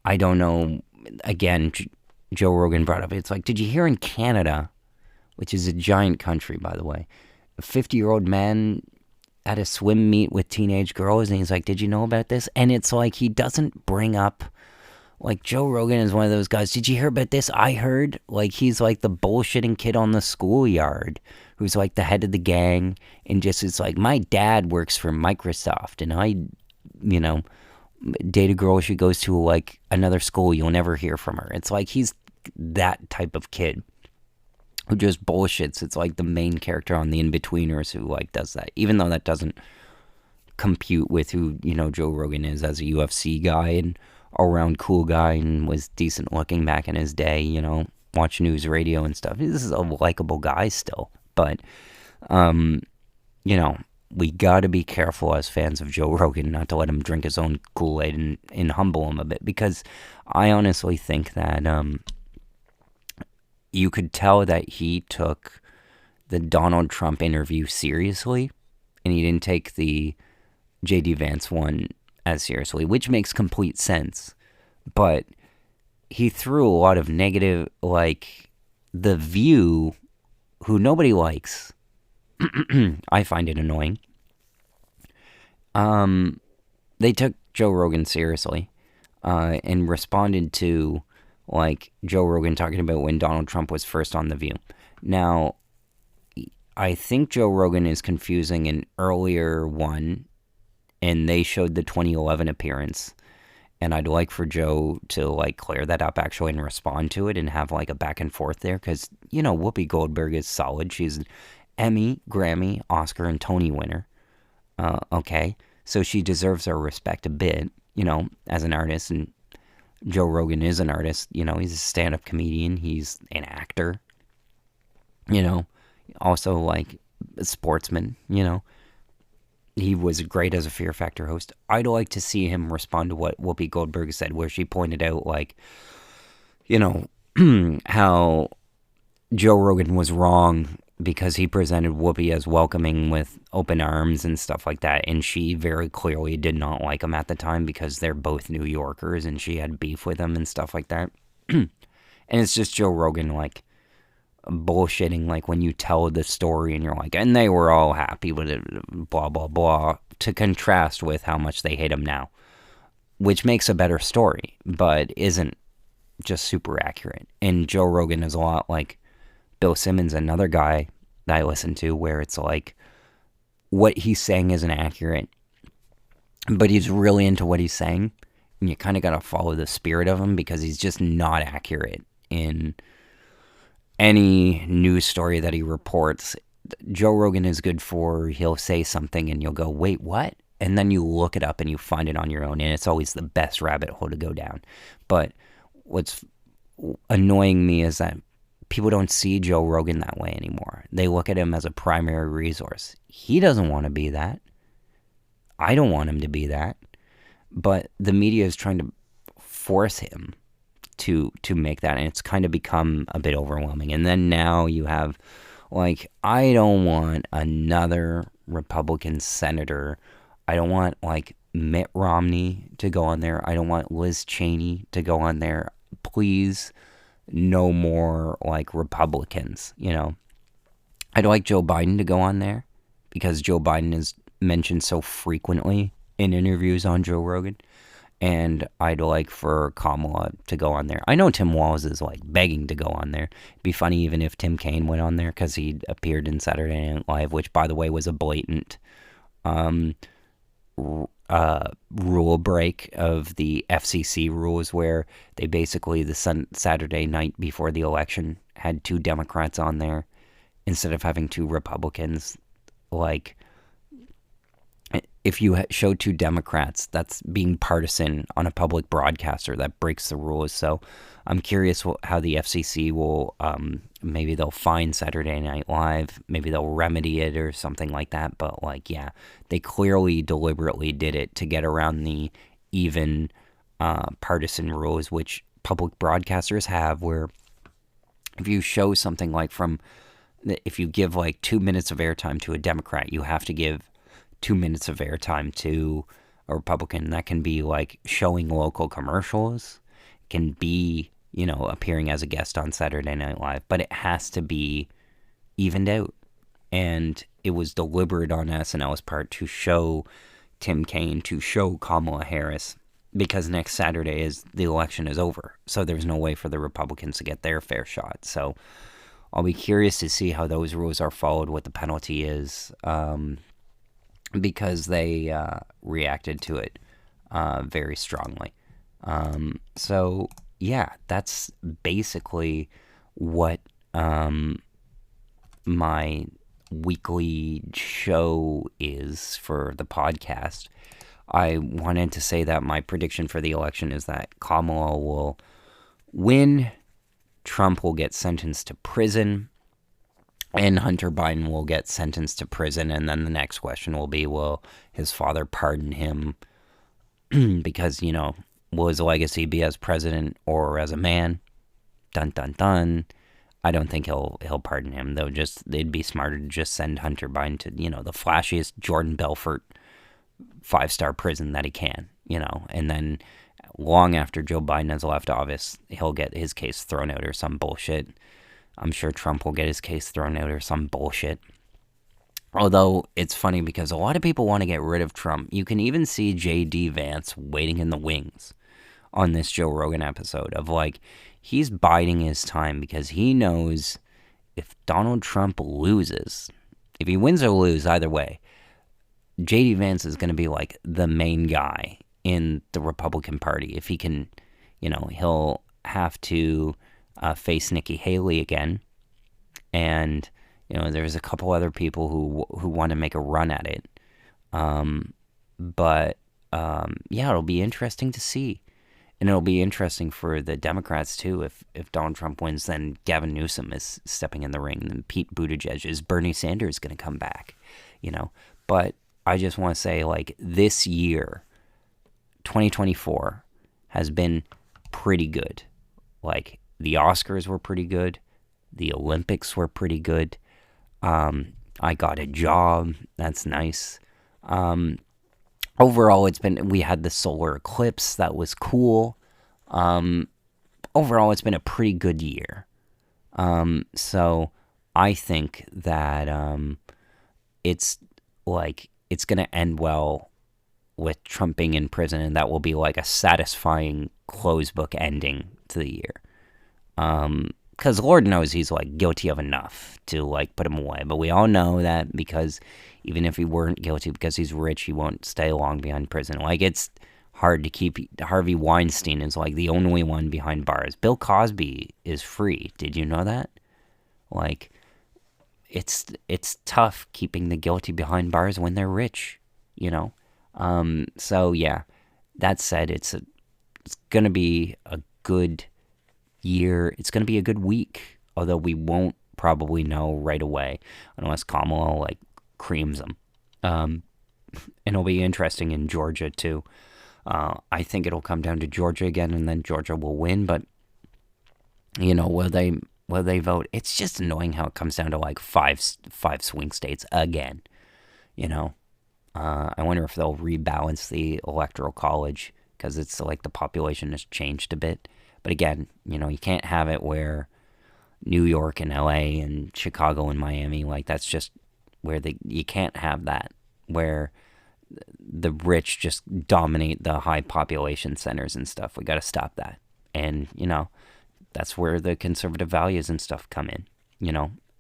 I don't know, again, Joe Rogan brought up, it's like, did you hear in Canada, which is a giant country, by the way, a 50-year-old man at a swim meet with teenage girls, and he's like, did you know about this? And it's like, he doesn't bring up, like, Joe Rogan is one of those guys, did you hear about this? I heard. Like, he's like the bullshitting kid on the schoolyard who's like the head of the gang, and just is like, my dad works for Microsoft, and I, date a girl, she goes to like another school, you'll never hear from her. It's like, he's that type of kid who just bullshits. It's like the main character on the In-Betweeners who like does that, even though that doesn't compute with who Joe Rogan is as a UFC guy and all-around cool guy, and was decent looking back in his day, watch news radio and stuff. This is a likable guy still, but we got to be careful as fans of Joe Rogan not to let him drink his own Kool-Aid and humble him a bit, because I honestly think that you could tell that he took the Donald Trump interview seriously, and he didn't take the J.D. Vance one as seriously, which makes complete sense. But he threw a lot of negative, like, The View, who nobody likes. I find it annoying. they took Joe Rogan seriously and responded to, like, Joe Rogan talking about when Donald Trump was first on The View. Now, I think Joe Rogan is confusing an earlier one, and they showed the 2011 appearance. And I'd like for Joe to, like, clear that up actually and respond to it and have, like, a back and forth there. Because, you know, Whoopi Goldberg is solid. She's an Emmy, Grammy, Oscar, and Tony winner. Okay. So she deserves our respect a bit, you know, as an artist. And Joe Rogan is an artist. You know, he's a stand-up comedian. He's an actor. You know, also, like, a sportsman, you know. He was great as a Fear Factor host. I'd like to see him respond to what Whoopi Goldberg said, where she pointed out, like, you know, how Joe Rogan was wrong because he presented Whoopi as welcoming with open arms and stuff like that. And she very clearly did not like him at the time because they're both New Yorkers and she had beef with him and stuff like that. And it's just Joe Rogan, like, bullshitting, like, when you tell the story and you're like, and they were all happy with it, blah blah blah, to contrast with how much they hate him now, which makes a better story but isn't just super accurate. And Joe Rogan is a lot like Bill Simmons, another guy that I listen to, where it's like what he's saying isn't accurate, but he's really into what he's saying, and you kind of got to follow the spirit of him because he's just not accurate in any news story that he reports. Joe Rogan is good for, he'll say something and you'll go, wait, what? And then you look it up and you find it on your own, and it's always the best rabbit hole to go down. But what's annoying me is that people don't see Joe Rogan that way anymore. They look at him as a primary resource. He doesn't want to be that. I don't want him to be that. But the media is trying to force him to make that, and it's kind of become a bit overwhelming. And then now you have, like, I don't want another Republican senator. I don't want, like, Mitt Romney to go on there. I don't want Liz Cheney to go on there. Please, no more, like, Republicans, you know. I'd like Joe Biden to go on there because Joe Biden is mentioned so frequently in interviews on Joe Rogan. And I'd like for Kamala to go on there. I know Tim Walz is, like, begging to go on there. It'd be funny even if Tim Kaine went on there because he appeared in Saturday Night Live, which, by the way, was a blatant rule break of the FCC rules, where they basically, the Saturday night before the election, had 2 Democrats on there instead of having 2 Republicans. Like, if you show 2 Democrats, that's being partisan on a public broadcaster. That breaks the rules. So I'm curious how the FCC will, maybe they'll fine Saturday Night Live. Maybe they'll remedy it or something like that. But, like, yeah, they clearly deliberately did it to get around the even partisan rules, which public broadcasters have, where if you show something like if you give, like, 2 minutes of airtime to a Democrat, you have to give 2 minutes of airtime to a Republican. That can be, like, showing local commercials, can be, you know, appearing as a guest on Saturday Night Live, but it has to be evened out. And it was deliberate on SNL's part to show Tim Kaine, to show Kamala Harris, because next Saturday the election is over. So there's no way for the Republicans to get their fair shot. So I'll be curious to see how those rules are followed, what the penalty is, because they reacted to it very strongly. So, yeah, that's basically what my weekly show is for the podcast. I wanted to say that my prediction for the election is that Kamala will win, Trump will get sentenced to prison, and Hunter Biden will get sentenced to prison. And then the next question will be, will his father pardon him? Because, you know, will his legacy be as president or as a man? Dun, dun, dun. I don't think he'll pardon him. They'd be smarter to just send Hunter Biden to, you know, the flashiest Jordan Belfort 5-star prison that he can, you know. And then long after Joe Biden has left office, he'll get his case thrown out or some bullshit. I'm sure Trump will get his case thrown out or some bullshit. Although it's funny because a lot of people want to get rid of Trump. You can even see J.D. Vance waiting in the wings on this Joe Rogan episode of like, he's biding his time because he knows if Donald Trump loses, if he wins or lose, either way, J.D. Vance is going to be like the main guy in the Republican Party. If he can, he'll have to face Nikki Haley again. And, there's a couple other people who want to make a run at it. But it'll be interesting to see. And it'll be interesting for the Democrats, too. If Donald Trump wins, then Gavin Newsom is stepping in the ring. Then Pete Buttigieg, is Bernie Sanders going to come back? But I just want to say, like, this year, 2024, has been pretty good. Like, the Oscars were pretty good. The Olympics were pretty good. I got a job. That's nice. Overall, we had the solar eclipse. That was cool. Overall, it's been a pretty good year. So I think that it's going to end well with Trump being in prison, and that will be like a satisfying closed book ending to the year. Because Lord knows he's like guilty of enough to like put him away. But we all know that because even if he weren't guilty, because he's rich, he won't stay long behind prison. Like, it's hard to keep. Harvey Weinstein is like the only one behind bars. Bill Cosby is free. Did you know that? Like, it's tough keeping the guilty behind bars when they're rich, So yeah, that said, it's gonna be a good year. It's gonna be a good week, although we won't probably know right away unless Kamala like creams them. And it'll be interesting in Georgia too. I think it'll come down to Georgia again, and then Georgia will win. But will they vote? It's just annoying how it comes down to like five swing states again. I wonder if they'll rebalance the electoral college because it's like the population has changed a bit. But again, you can't have it where New York and LA and Chicago and Miami, like that's just where you can't have that where the rich just dominate the high population centers and stuff. We got to stop that. And, that's where the conservative values and stuff come in,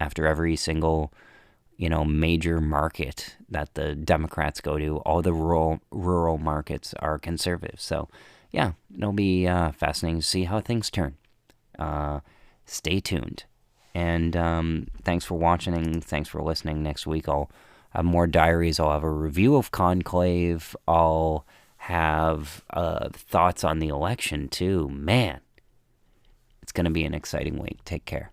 after every single, major market that the Democrats go to, all the rural markets are conservative. So, yeah, it'll be fascinating to see how things turn. Stay tuned. And thanks for watching and thanks for listening. Next week I'll have more diaries. I'll have a review of Conclave. I'll have thoughts on the election too. Man, it's going to be an exciting week. Take care.